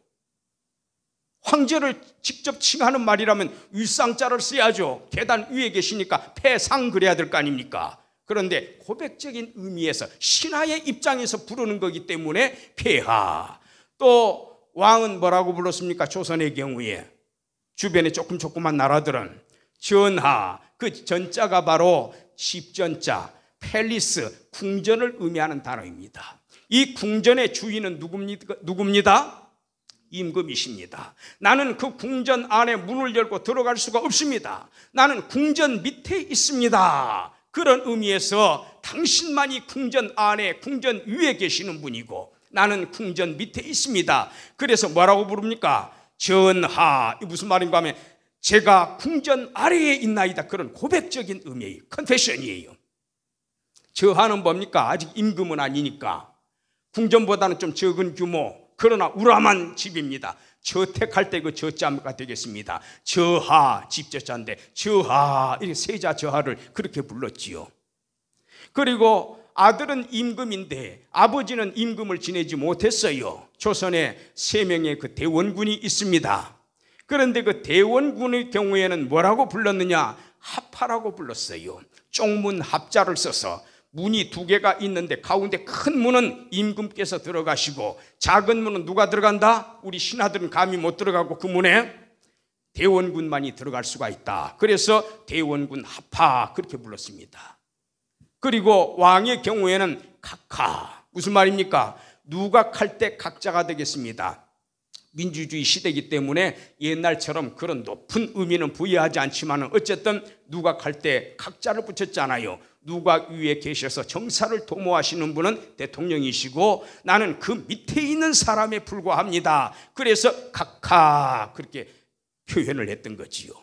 황제를 직접 칭하는 말이라면 윗상자를 써야죠. 계단 위에 계시니까 폐상 그래야 될 거 아닙니까? 그런데 고백적인 의미에서 신하의 입장에서 부르는 거기 때문에 폐하. 또 왕은 뭐라고 불렀습니까? 조선의 경우에 주변에 조그만 나라들은 전하, 그 전자가 바로 집전자, 팰리스, 궁전을 의미하는 단어입니다. 이 궁전의 주인은 누굽니다? 임금이십니다. 나는 그 궁전 안에 문을 열고 들어갈 수가 없습니다. 나는 궁전 밑에 있습니다. 그런 의미에서 당신만이 궁전 안에, 궁전 위에 계시는 분이고 나는 궁전 밑에 있습니다. 그래서 뭐라고 부릅니까? 전하. 이 무슨 말인가 하면 제가 궁전 아래에 있나이다, 그런 고백적인 의미예요. 컨페션이에요. 저하는 뭡니까? 아직 임금은 아니니까 궁전보다는 좀 적은 규모, 그러나 우람한 집입니다. 저택할 때 그 저자가 되겠습니다. 저하, 집저자인데 저하, 이렇게 세자 저하를 그렇게 불렀지요. 그리고 아들은 임금인데 아버지는 임금을 지내지 못했어요. 조선에 3명의 그 대원군이 있습니다. 그런데 그 대원군의 경우에는 뭐라고 불렀느냐? 합하라고 불렀어요. 쪽문 합자를 써서 문이 2개가 있는데 가운데 큰 문은 임금께서 들어가시고 작은 문은 누가 들어간다? 우리 신하들은 감히 못 들어가고 그 문에 대원군만이 들어갈 수가 있다. 그래서 대원군 합하, 그렇게 불렀습니다. 그리고 왕의 경우에는 각하. 무슨 말입니까? 누각할 때 각자가 되겠습니다. 민주주의 시대이기 때문에 옛날처럼 그런 높은 의미는 부여하지 않지만 어쨌든 누가 갈 때 각자를 붙였잖아요. 누가 위에 계셔서 정사를 도모하시는 분은 대통령이시고 나는 그 밑에 있는 사람에 불과합니다. 그래서 각하 그렇게 표현을 했던 거지요.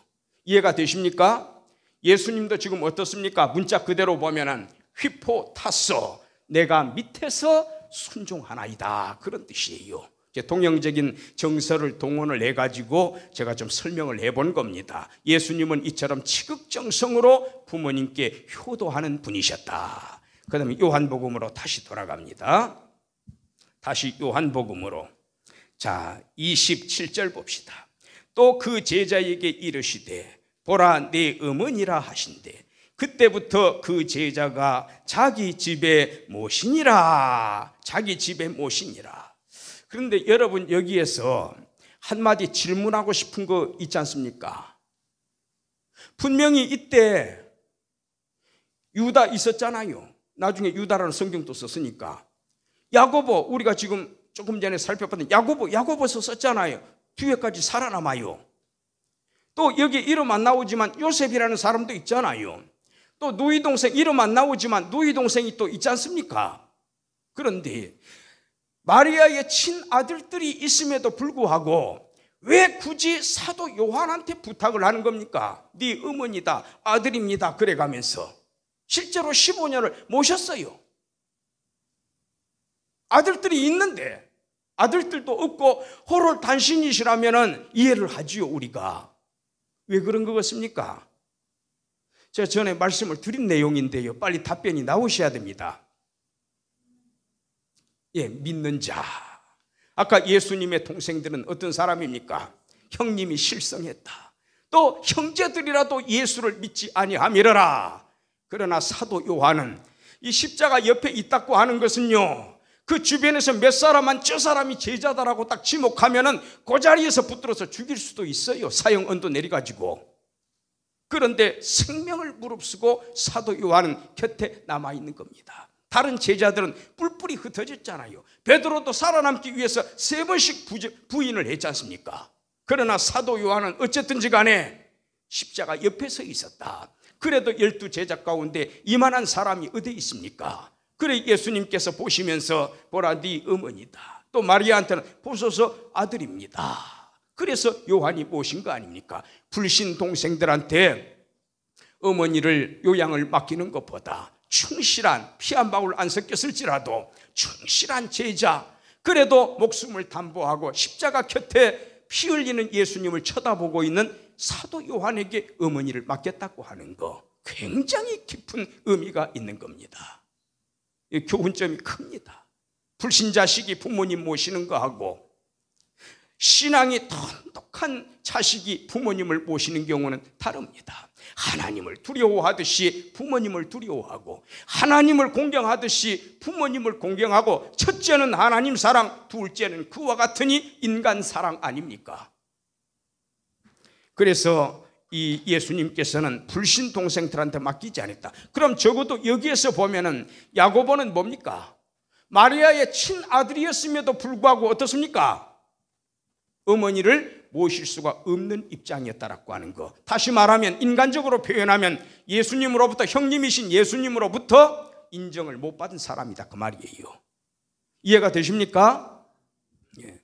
이해가 되십니까? 예수님도 지금 어떻습니까? 문자 그대로 보면은 휘포타소, 내가 밑에서 순종하나이다, 그런 뜻이에요. 통용적인 정서를 동원을 해가지고 제가 좀 설명을 해본 겁니다. 예수님은 이처럼 지극정성으로 부모님께 효도하는 분이셨다. 그 다음에 요한복음으로 다시 돌아갑니다. 다시 요한복음으로. 자, 27절 봅시다. 또 그 제자에게 이르시되 보라 내 어머니라 하신대 그때부터 그 제자가 자기 집에 모시니라. 자기 집에 모시니라. 그런데 여러분 여기에서 한마디 질문하고 싶은 거 있지 않습니까? 분명히 이때 유다 있었잖아요. 나중에 유다라는 성경도 썼으니까. 야고보, 우리가 지금 조금 전에 살펴봤던 야고보서 썼잖아요. 뒤에까지 살아남아요. 또 여기 이름 안 나오지만 요셉이라는 사람도 있잖아요. 또 누이 동생 이름 안 나오지만 누이 동생이 또 있지 않습니까? 그런데 마리아의 친아들들이 있음에도 불구하고 왜 굳이 사도 요한한테 부탁을 하는 겁니까? 네 어머니다, 아들입니다, 그래가면서 실제로 15년을 모셨어요. 아들들이 있는데 아들들도 없고 홀로 단신이시라면 이해를 하지요, 우리가. 왜 그런 것 같습니까? 제가 전에 말씀을 드린 내용인데요, 빨리 답변이 나오셔야 됩니다. 예, 믿는 자. 아까 예수님의 동생들은 어떤 사람입니까? 형님이 실성했다. 또 형제들이라도 예수를 믿지 아니하미러라. 그러나 사도 요한은 이 십자가 옆에 있다고 하는 것은요, 그 주변에서 몇 사람만 저 사람이 제자다라고 딱 지목하면은 그 자리에서 붙들어서 죽일 수도 있어요. 사형 언도 내려가지고. 그런데 생명을 무릅쓰고 사도 요한은 곁에 남아있는 겁니다. 다른 제자들은 뿔뿔이 흩어졌잖아요. 베드로도 살아남기 위해서 3번씩 부인을 했지 않습니까? 그러나 사도 요한은 어쨌든지 간에 십자가 옆에 서 있었다. 그래도 12제자 가운데 이만한 사람이 어디 있습니까? 그래 예수님께서 보시면서 보라 네 어머니다. 또 마리아한테는 보소서 아들입니다. 그래서 요한이 모신 거 아닙니까? 불신 동생들한테 어머니를 요양을 맡기는 것보다 충실한, 피 한 방울 안 섞였을지라도 충실한 제자, 그래도 목숨을 담보하고 십자가 곁에 피 흘리는 예수님을 쳐다보고 있는 사도 요한에게 어머니를 맡겼다고 하는 거, 굉장히 깊은 의미가 있는 겁니다. 교훈점이 큽니다. 불신자식이 부모님 모시는 거하고 신앙이 돈독한 자식이 부모님을 모시는 경우는 다릅니다. 하나님을 두려워하듯이 부모님을 두려워하고 하나님을 공경하듯이 부모님을 공경하고, 첫째는 하나님 사랑, 둘째는 그와 같으니 인간 사랑 아닙니까? 그래서 이 예수님께서는 불신 동생들한테 맡기지 않았다. 그럼 적어도 여기에서 보면은 야고보는 뭡니까? 마리아의 친아들이었음에도 불구하고 어떻습니까? 어머니를 모실 수가 없는 입장이었다라고 하는 거. 다시 말하면, 인간적으로 표현하면 예수님으로부터, 형님이신 예수님으로부터 인정을 못 받은 사람이다, 그 말이에요. 이해가 되십니까? 예.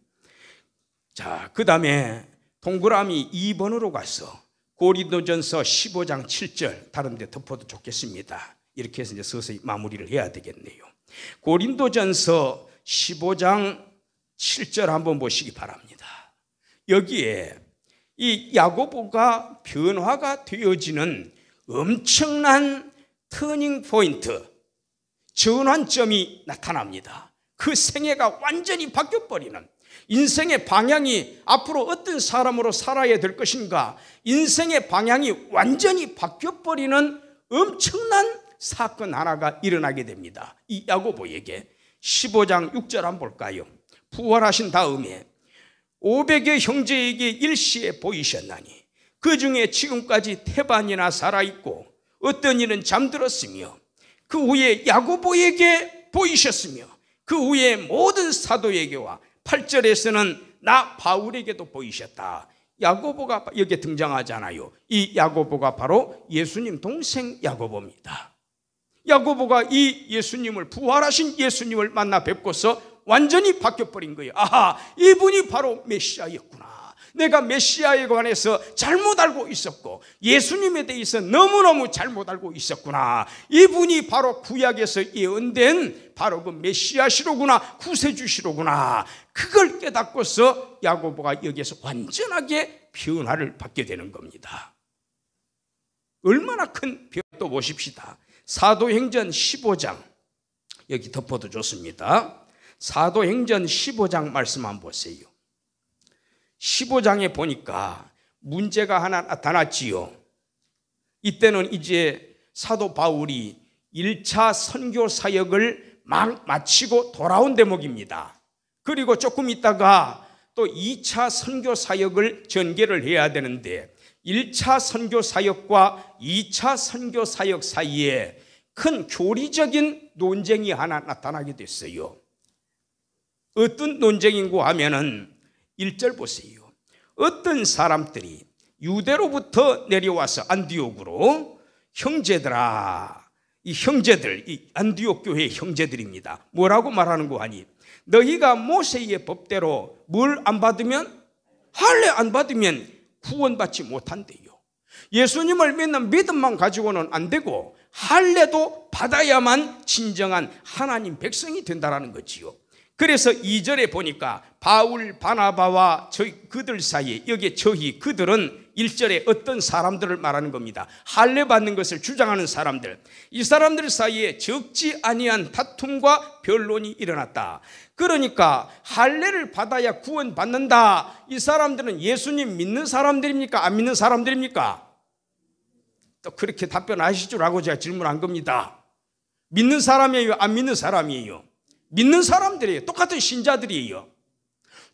자, 그 다음에 동그라미 2번으로 가서 고린도전서 15장 7절, 다른 데 덮어도 좋겠습니다. 이렇게 해서 이제 서서히 마무리를 해야 되겠네요. 고린도전서 15장 7절 한번 보시기 바랍니다. 여기에 이 야고보가 변화가 되어지는 엄청난 터닝 포인트, 전환점이 나타납니다. 그 생애가 완전히 바뀌어버리는, 인생의 방향이 앞으로 어떤 사람으로 살아야 될 것인가, 인생의 방향이 완전히 바뀌어버리는 엄청난 사건 하나가 일어나게 됩니다. 이 야고보에게 15장 6절 한번 볼까요? 부활하신 다음에 500여 형제에게 일시에 보이셨나니 그 중에 지금까지 태반이나 살아있고 어떤 이는 잠들었으며 그 후에 야고보에게 보이셨으며 그 후에 모든 사도에게와 8절에서는 나 바울에게도 보이셨다. 야고보가 여기에 등장하잖아요. 이 야고보가 바로 예수님 동생 야고보입니다. 야고보가 이 예수님을, 부활하신 예수님을 만나 뵙고서 완전히 바뀌어버린 거예요. 아하, 이분이 바로 메시아였구나. 내가 메시아에 관해서 잘못 알고 있었고 예수님에 대해서 너무너무 잘못 알고 있었구나. 이분이 바로 구약에서 예언된 바로 그 메시아시로구나, 구세주시로구나. 그걸 깨닫고서 야고보가 여기에서 완전하게 변화를 받게 되는 겁니다. 얼마나 큰 변화도 보십시다. 사도행전 15장, 여기 덮어도 좋습니다. 사도행전 15장 말씀 한번 보세요. 15장에 보니까 문제가 하나 나타났지요. 이때는 이제 사도 바울이 1차 선교 사역을 막 마치고 돌아온 대목입니다. 그리고 조금 있다가 또 2차 선교 사역을 전개를 해야 되는데 1차 선교 사역과 2차 선교 사역 사이에 큰 교리적인 논쟁이 하나 나타나게 됐어요. 어떤 논쟁인고 하면은 1절 보세요. 어떤 사람들이 유대로부터 내려와서 안디옥으로 형제들아, 이 형제들, 이 안디옥 교회의 형제들입니다. 뭐라고 말하는 거 아니? 너희가 모세의 법대로 뭘 안 받으면, 할례 안 받으면 구원받지 못한대요. 예수님을 믿는 믿음만 가지고는 안 되고 할례도 받아야만 진정한 하나님 백성이 된다라는 거지요. 그래서 2절에 보니까 바울, 바나바와 그들 사이에, 여기에 그들은 1절에 어떤 사람들을 말하는 겁니다. 할례 받는 것을 주장하는 사람들, 이 사람들 사이에 적지 아니한 다툼과 변론이 일어났다. 그러니까 할례를 받아야 구원받는다. 이 사람들은 예수님 믿는 사람들입니까? 안 믿는 사람들입니까? 또 그렇게 답변하시죠라고 제가 질문한 겁니다. 믿는 사람이에요? 안 믿는 사람이에요? 믿는 사람들이에요. 똑같은 신자들이에요.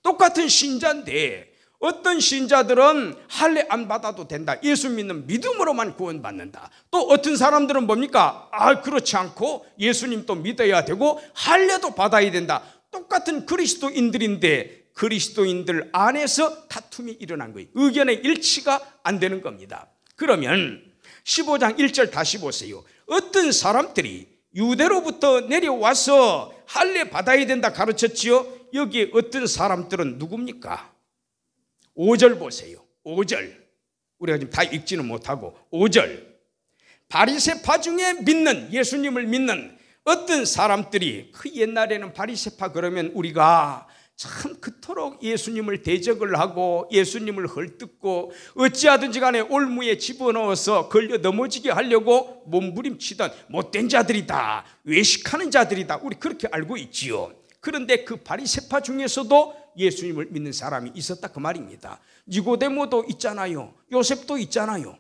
똑같은 신자인데 어떤 신자들은 할례 안 받아도 된다. 예수 믿는 믿음으로만 구원받는다. 또 어떤 사람들은 뭡니까? 그렇지 않고 예수님 또 믿어야 되고 할례도 받아야 된다. 똑같은 그리스도인들인데 그리스도인들 안에서 다툼이 일어난 거예요. 의견의 일치가 안 되는 겁니다. 그러면 15장 1절 다시 보세요. 어떤 사람들이 유대로부터 내려와서 할례 받아야 된다 가르쳤지요. 여기에 어떤 사람들은 누굽니까? 5절 보세요. 5절. 우리가 지금 다 읽지는 못하고 5절. 바리새파 중에 믿는, 예수님을 믿는 어떤 사람들이, 그 옛날에는 바리새파 그러면 우리가 참 그토록 예수님을 대적을 하고 예수님을 헐뜯고 어찌하든지 간에 올무에 집어넣어서 걸려 넘어지게 하려고 몸부림치던 못된 자들이다, 외식하는 자들이다, 우리 그렇게 알고 있지요. 그런데 그 바리새파 중에서도 예수님을 믿는 사람이 있었다 그 말입니다. 니고데모도 있잖아요. 요셉도 있잖아요.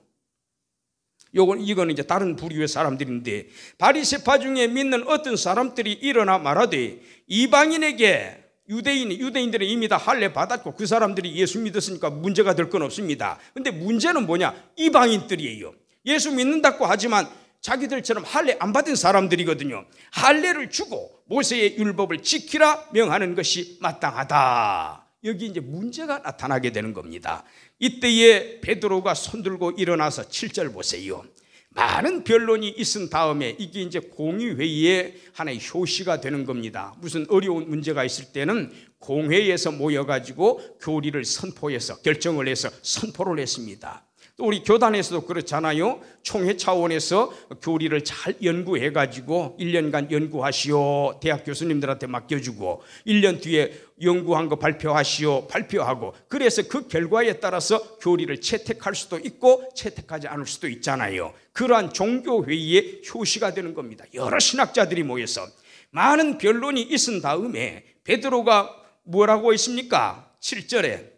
이거는 이제 다른 부류의 사람들인데, 바리새파 중에 믿는 어떤 사람들이 일어나 말하되 이방인에게, 유대인들은 이미 다 할례 받았고 그 사람들이 예수 믿었으니까 문제가 될 건 없습니다. 근데 문제는 뭐냐? 이방인들이에요. 예수 믿는다고 하지만 자기들처럼 할례 안 받은 사람들이거든요. 할례를 주고 모세의 율법을 지키라 명하는 것이 마땅하다. 여기 이제 문제가 나타나게 되는 겁니다. 이때에 베드로가 손들고 일어나서 7절 보세요. 많은 변론이 있은 다음에 이게 이제 공의회의의 하나의 효시가 되는 겁니다. 무슨 어려운 문제가 있을 때는 공회에서 모여가지고 교리를 선포해서 결정을 해서 선포를 했습니다. 또 우리 교단에서도 그렇잖아요. 총회 차원에서 교리를 잘 연구해가지고 1년간 연구하시오, 대학 교수님들한테 맡겨주고 1년 뒤에 연구한 거 발표하고, 그래서 그 결과에 따라서 교리를 채택할 수도 있고 채택하지 않을 수도 있잖아요. 그러한 종교회의의 효시가 되는 겁니다. 여러 신학자들이 모여서 많은 변론이 있은 다음에 베드로가 뭐라고 했습니까? 7절에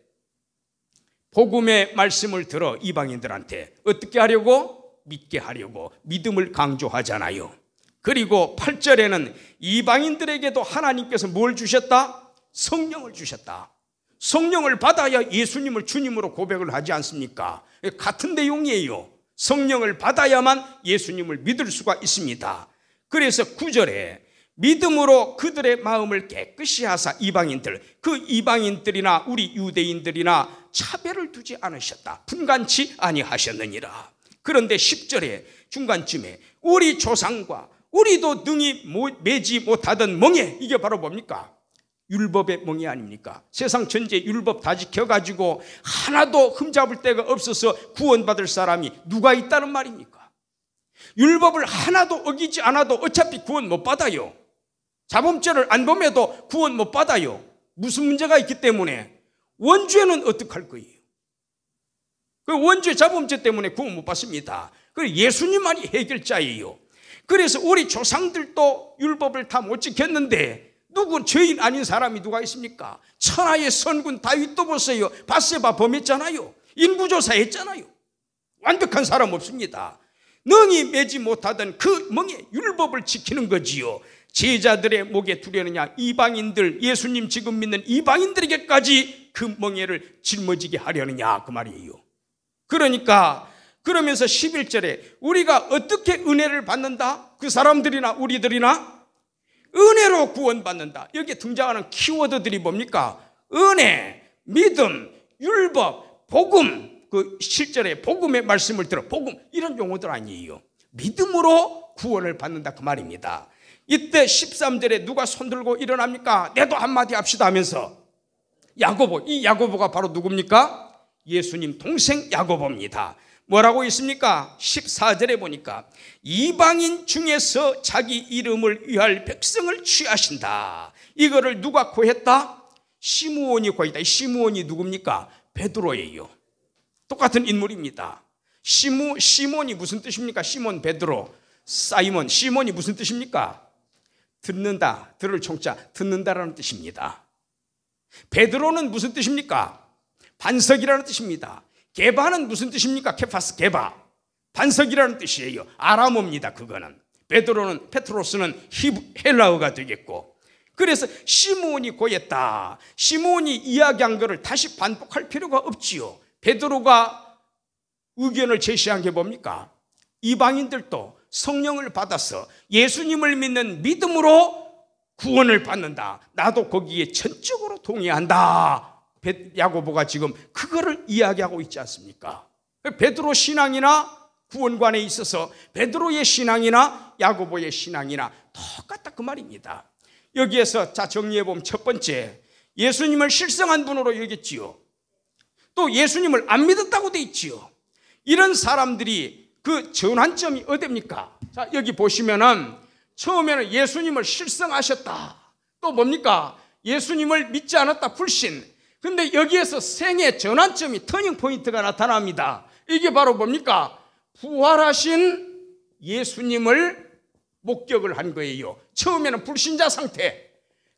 복음의 말씀을 들어 이방인들한테 어떻게 하려고? 믿게 하려고 믿음을 강조하잖아요. 그리고 8절에는 이방인들에게도 하나님께서 뭘 주셨다? 성령을 주셨다. 성령을 받아야 예수님을 주님으로 고백을 하지 않습니까? 같은 내용이에요. 성령을 받아야만 예수님을 믿을 수가 있습니다. 그래서 9절에 믿음으로 그들의 마음을 깨끗이 하사 이방인들, 그 이방인들이나 우리 유대인들이나 차별을 두지 않으셨다. 분간치 아니하셨느니라. 그런데 10절에 중간쯤에 우리 조상과 우리도 능히 매지 못하던 멍에, 이게 바로 뭡니까? 율법의 멍에 아닙니까? 세상 전체 율법 다 지켜가지고 하나도 흠잡을 데가 없어서 구원받을 사람이 누가 있다는 말입니까? 율법을 하나도 어기지 않아도 어차피 구원 못 받아요. 자범죄를 안 범해도 구원 못 받아요. 무슨 문제가 있기 때문에. 원죄는 어떡할 거예요? 그 원죄 자범죄 때문에 구원 못 받습니다. 그리고 예수님만이 해결자예요. 그래서 우리 조상들도 율법을 다 못 지켰는데 누구 죄인 아닌 사람이 누가 있습니까? 천하의 선군 다윗도 보세요. 밧세바 범했잖아요. 인구조사 했잖아요. 완벽한 사람 없습니다. 능히 매지 못하던 그 멍에 율법을 지키는 거지요. 제자들의 목에 두려느냐? 이방인들, 예수님 지금 믿는 이방인들에게까지 그 멍에를 짊어지게 하려느냐, 그 말이에요. 그러니까 그러면서 11절에 우리가 어떻게 은혜를 받는다? 그 사람들이나 우리들이나 은혜로 구원받는다. 여기에 등장하는 키워드들이 뭡니까? 은혜, 믿음, 율법, 복음. 그 실절에 복음의 말씀을 들어. 복음, 이런 용어들 아니에요. 믿음으로 구원을 받는다, 그 말입니다. 이때 13절에 누가 손들고 일어납니까? 내도 한마디 합시다 하면서 야고보, 이 야고보가 바로 누굽니까? 예수님 동생 야고보입니다. 뭐라고 있습니까? 14절에 보니까 이방인 중에서 자기 이름을 위할 백성을 취하신다. 이거를 누가 구했다? 시므온이 구했다. 시므온이 누굽니까? 베드로예요. 똑같은 인물입니다. 시몬이 무슨 뜻입니까? 시몬, 베드로, 사이몬. 시몬이 무슨 뜻입니까? 듣는다, 들을 총자, 듣는다라는 뜻입니다. 베드로는 무슨 뜻입니까? 반석이라는 뜻입니다. 게바는 무슨 뜻입니까? 케파스, 게바. 반석이라는 뜻이에요. 아람어입니다. 그거는. 베드로는, 페트로스는 헬라어가 되겠고. 그래서 시므온이 고였다. 시므온이 이야기한 것을 다시 반복할 필요가 없지요. 베드로가 의견을 제시한 게 뭡니까? 이방인들도 성령을 받아서 예수님을 믿는 믿음으로 구원을 받는다. 나도 거기에 전적으로 동의한다. 야고보가 지금 그거를 이야기하고 있지 않습니까? 베드로 신앙이나 구원관에 있어서 베드로의 신앙이나 야고보의 신앙이나 똑같다, 그 말입니다. 여기에서 자 정리해보면 첫 번째, 예수님을 실성한 분으로 여겼지요. 또 예수님을 안 믿었다고 돼 있지요. 이런 사람들이 그 전환점이 어디입니까? 자, 여기 보시면은 처음에는 예수님을 실성하셨다. 또 뭡니까? 예수님을 믿지 않았다, 불신. 근데 여기에서 생의 전환점이, 터닝 포인트가 나타납니다. 이게 바로 뭡니까? 부활하신 예수님을 목격을 한 거예요. 처음에는 불신자 상태.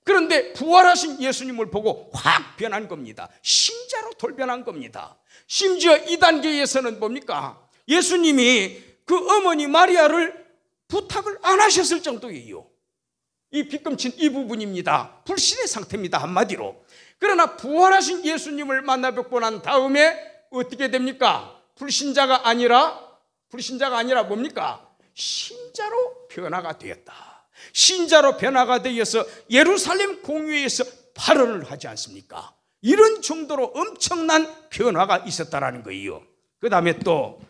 그런데 부활하신 예수님을 보고 확 변한 겁니다. 신자로 돌변한 겁니다. 심지어 이 단계에서는 뭡니까? 예수님이 그 어머니 마리아를 부탁을 안 하셨을 정도예요. 이 빗금친 이 부분입니다. 불신의 상태입니다, 한마디로. 그러나 부활하신 예수님을 만나뵙고 난 다음에 어떻게 됩니까? 불신자가 아니라 뭡니까? 신자로 변화가 되었다. 신자로 변화가 되어서 예루살렘 공회에서 발언을 하지 않습니까? 이런 정도로 엄청난 변화가 있었다라는 거예요. 그 다음에 또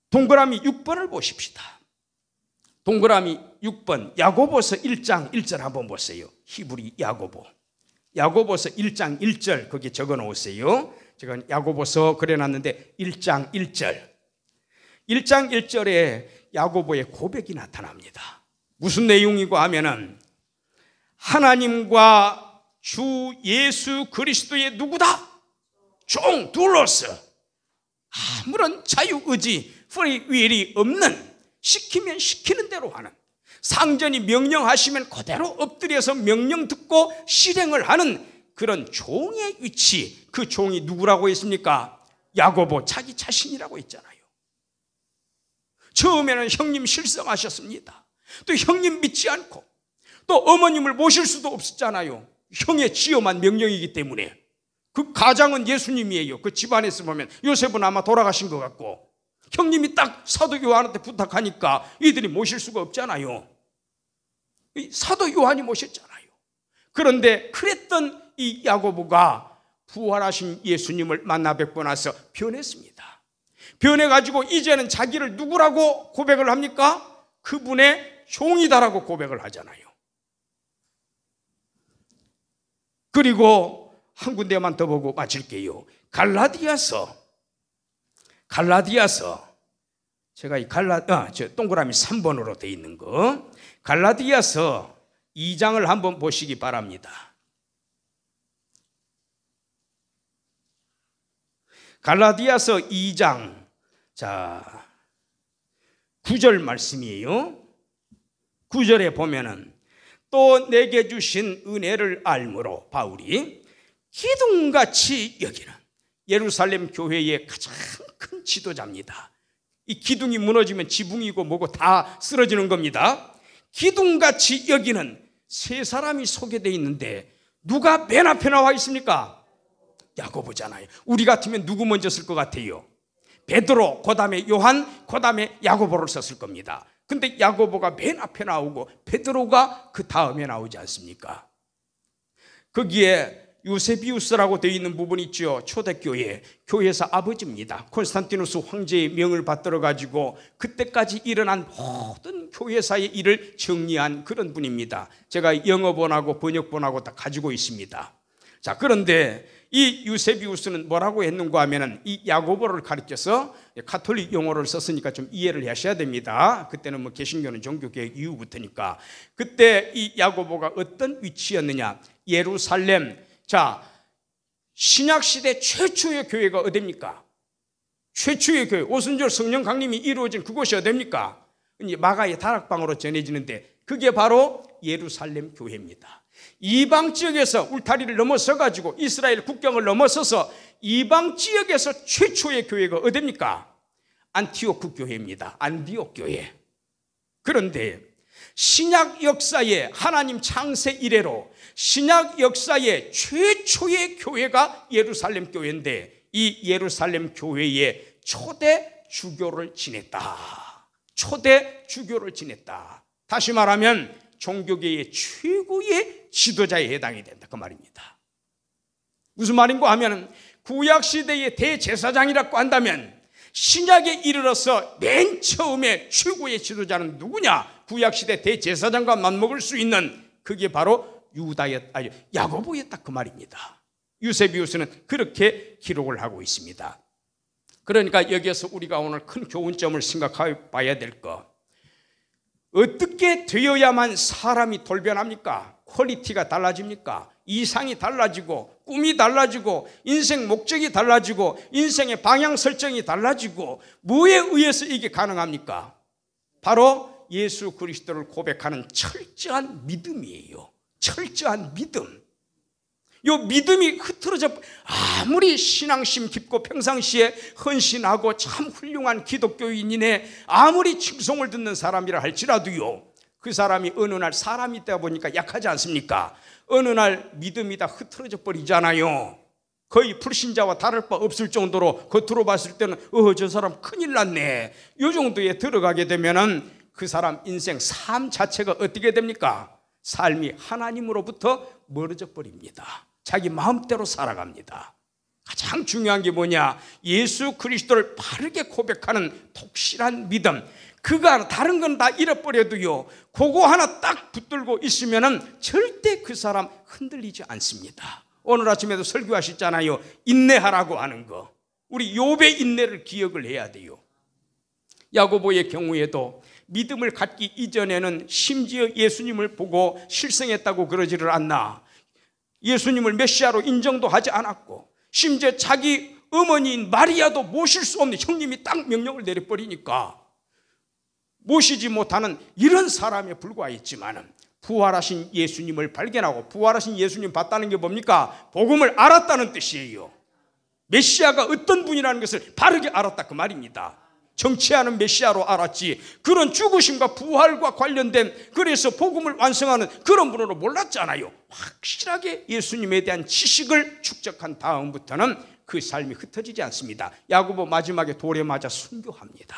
동그라미 6번을 보십시다. 동그라미 6번 야고보서 1장 1절 한번 보세요. 히브리 야고보. 야고보서 1장 1절 거기에 적어 놓으세요. 제가 야고보서 그려놨는데 1장 1절. 1장 1절에 야고보의 고백이 나타납니다. 무슨 내용이고 하면은 하나님과 주 예수 그리스도의 누구다? 종, 둘로서 아무런 자유의지, 프리윌이 없는, 시키면 시키는 대로 하는, 상전이 명령하시면 그대로 엎드려서 명령 듣고 실행을 하는 그런 종의 위치. 그 종이 누구라고 했습니까? 야고보 자기 자신이라고 했잖아요. 처음에는 형님 실성하셨습니다. 또 형님 믿지 않고 또 어머님을 모실 수도 없었잖아요. 형의 지엄한 명령이기 때문에. 그 가장은 예수님이에요. 그 집안에서 보면 요셉은 아마 돌아가신 것 같고 형님이 딱 사도 요한한테 부탁하니까 이들이 모실 수가 없잖아요. 사도 요한이 모셨잖아요. 그런데 그랬던 이 야고보가 부활하신 예수님을 만나 뵙고 나서 변했습니다. 변해가지고 이제는 자기를 누구라고 고백을 합니까? 그분의 종이다라고 고백을 하잖아요. 그리고 한 군데만 더 보고 마칠게요. 갈라디아서 제가 이 동그라미 3번으로 돼 있는 거 갈라디아서 2장을 한번 보시기 바랍니다. 갈라디아서 2장 9절 말씀이에요. 9절에 보면은 또 내게 주신 은혜를 알므로 바울이 기둥같이 여기는 예루살렘 교회의 가장 큰 지도자입니다. 이 기둥이 무너지면 지붕이고 뭐고 다 쓰러지는 겁니다. 기둥같이 여기는 세 사람이 소개되어 있는데 누가 맨 앞에 나와 있습니까? 야고보잖아요. 우리 같으면 누구 먼저 쓸 것 같아요? 베드로, 그 다음에 요한, 그 다음에 야고보를 썼을 겁니다. 근데 야고보가 맨 앞에 나오고 베드로가 그 다음에 나오지 않습니까? 거기에 유세비우스라고 되어 있는 부분이 있죠. 초대교회 교회사 아버지입니다. 콘스탄티누스 황제의 명을 받들어 가지고 그때까지 일어난 모든 교회사의 일을 정리한 그런 분입니다. 제가 영어본하고 번역본하고 다 가지고 있습니다. 자, 그런데 이 유세비우스는 뭐라고 했는가 하면은 이 야고보를 가르쳐서 가톨릭 용어를 썼으니까 좀 이해를 하셔야 됩니다. 그때는 뭐 개신교는 종교개혁 이후부터니까. 그때 이 야고보가 어떤 위치였느냐? 예루살렘. 자, 신약시대 최초의 교회가 어디입니까? 최초의 교회, 오순절 성령 강림이 이루어진 그곳이 어디입니까? 마가의 다락방으로 전해지는데 그게 바로 예루살렘 교회입니다. 이방 지역에서 울타리를 넘어서 가지고 이스라엘 국경을 넘어서서 이방 지역에서 최초의 교회가 어디입니까? 안티오크 교회입니다. 안디옥 교회. 그런데 신약 역사의 하나님 창세 이래로 신약 역사의 최초의 교회가 예루살렘 교회인데 이 예루살렘 교회의 초대 주교를 지냈다. 초대 주교를 지냈다. 다시 말하면 종교계의 최고의 지도자에 해당이 된다 그 말입니다. 무슨 말인가 하면 구약시대의 대제사장이라고 한다면 신약에 이르러서 맨 처음에 최고의 지도자는 누구냐? 구약시대 대제사장과 맞먹을 수 있는 그게 바로 야고보였다 그 말입니다. 유세비우스는 그렇게 기록을 하고 있습니다. 그러니까 여기에서 우리가 오늘 큰 교훈점을 생각해 봐야 될 것, 어떻게 되어야만 사람이 돌변합니까? 퀄리티가 달라집니까? 이상이 달라지고 꿈이 달라지고 인생 목적이 달라지고 인생의 방향 설정이 달라지고 뭐에 의해서 이게 가능합니까? 바로 예수 그리스도를 고백하는 철저한 믿음이에요. 철저한 믿음. 요 믿음이 흐트러져 아무리 신앙심 깊고 평상시에 헌신하고 참 훌륭한 기독교인이네 아무리 칭송을 듣는 사람이라 할지라도요, 그 사람이 어느 날 사람이 있다 보니까 약하지 않습니까? 어느 날 믿음이 다 흐트러져 버리잖아요. 거의 불신자와 다를 바 없을 정도로 겉으로 봤을 때는 저 사람 큰일 났네, 요 정도에 들어가게 되면은 그 사람 인생 삶 자체가 어떻게 됩니까? 삶이 하나님으로부터 멀어져 버립니다. 자기 마음대로 살아갑니다. 가장 중요한 게 뭐냐? 예수 그리스도를 바르게 고백하는 독실한 믿음. 그가 다른 건 다 잃어버려도요, 그거 하나 딱 붙들고 있으면은 절대 그 사람 흔들리지 않습니다. 오늘 아침에도 설교하셨잖아요. 인내하라고 하는 거. 우리 욥의 인내를 기억을 해야 돼요. 야고보의 경우에도 믿음을 갖기 이전에는 심지어 예수님을 보고 실성했다고 그러지를 않나. 예수님을 메시아로 인정도 하지 않았고 심지어 자기 어머니인 마리아도 모실 수 없는, 형님이 딱 명령을 내려버리니까 모시지 못하는 이런 사람에 불과했지만 부활하신 예수님을 발견하고 부활하신 예수님 봤다는 게 뭡니까? 복음을 알았다는 뜻이에요. 메시아가 어떤 분이라는 것을 바르게 알았다 그 말입니다. 정치하는 메시아로 알았지 그런 죽으심과 부활과 관련된, 그래서 복음을 완성하는 그런 분으로 몰랐잖아요. 확실하게 예수님에 대한 지식을 축적한 다음부터는 그 삶이 흩어지지 않습니다. 야고보 마지막에 돌에 맞아 순교합니다.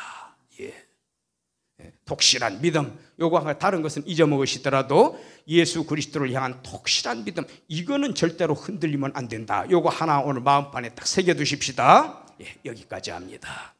독실한 믿음, 요거 다른 것은 잊어먹으시더라도 예수 그리스도를 향한 독실한 믿음, 이거는 절대로 흔들리면 안 된다. 요거 하나 오늘 마음판에 딱 새겨두십시다. 여기까지 합니다.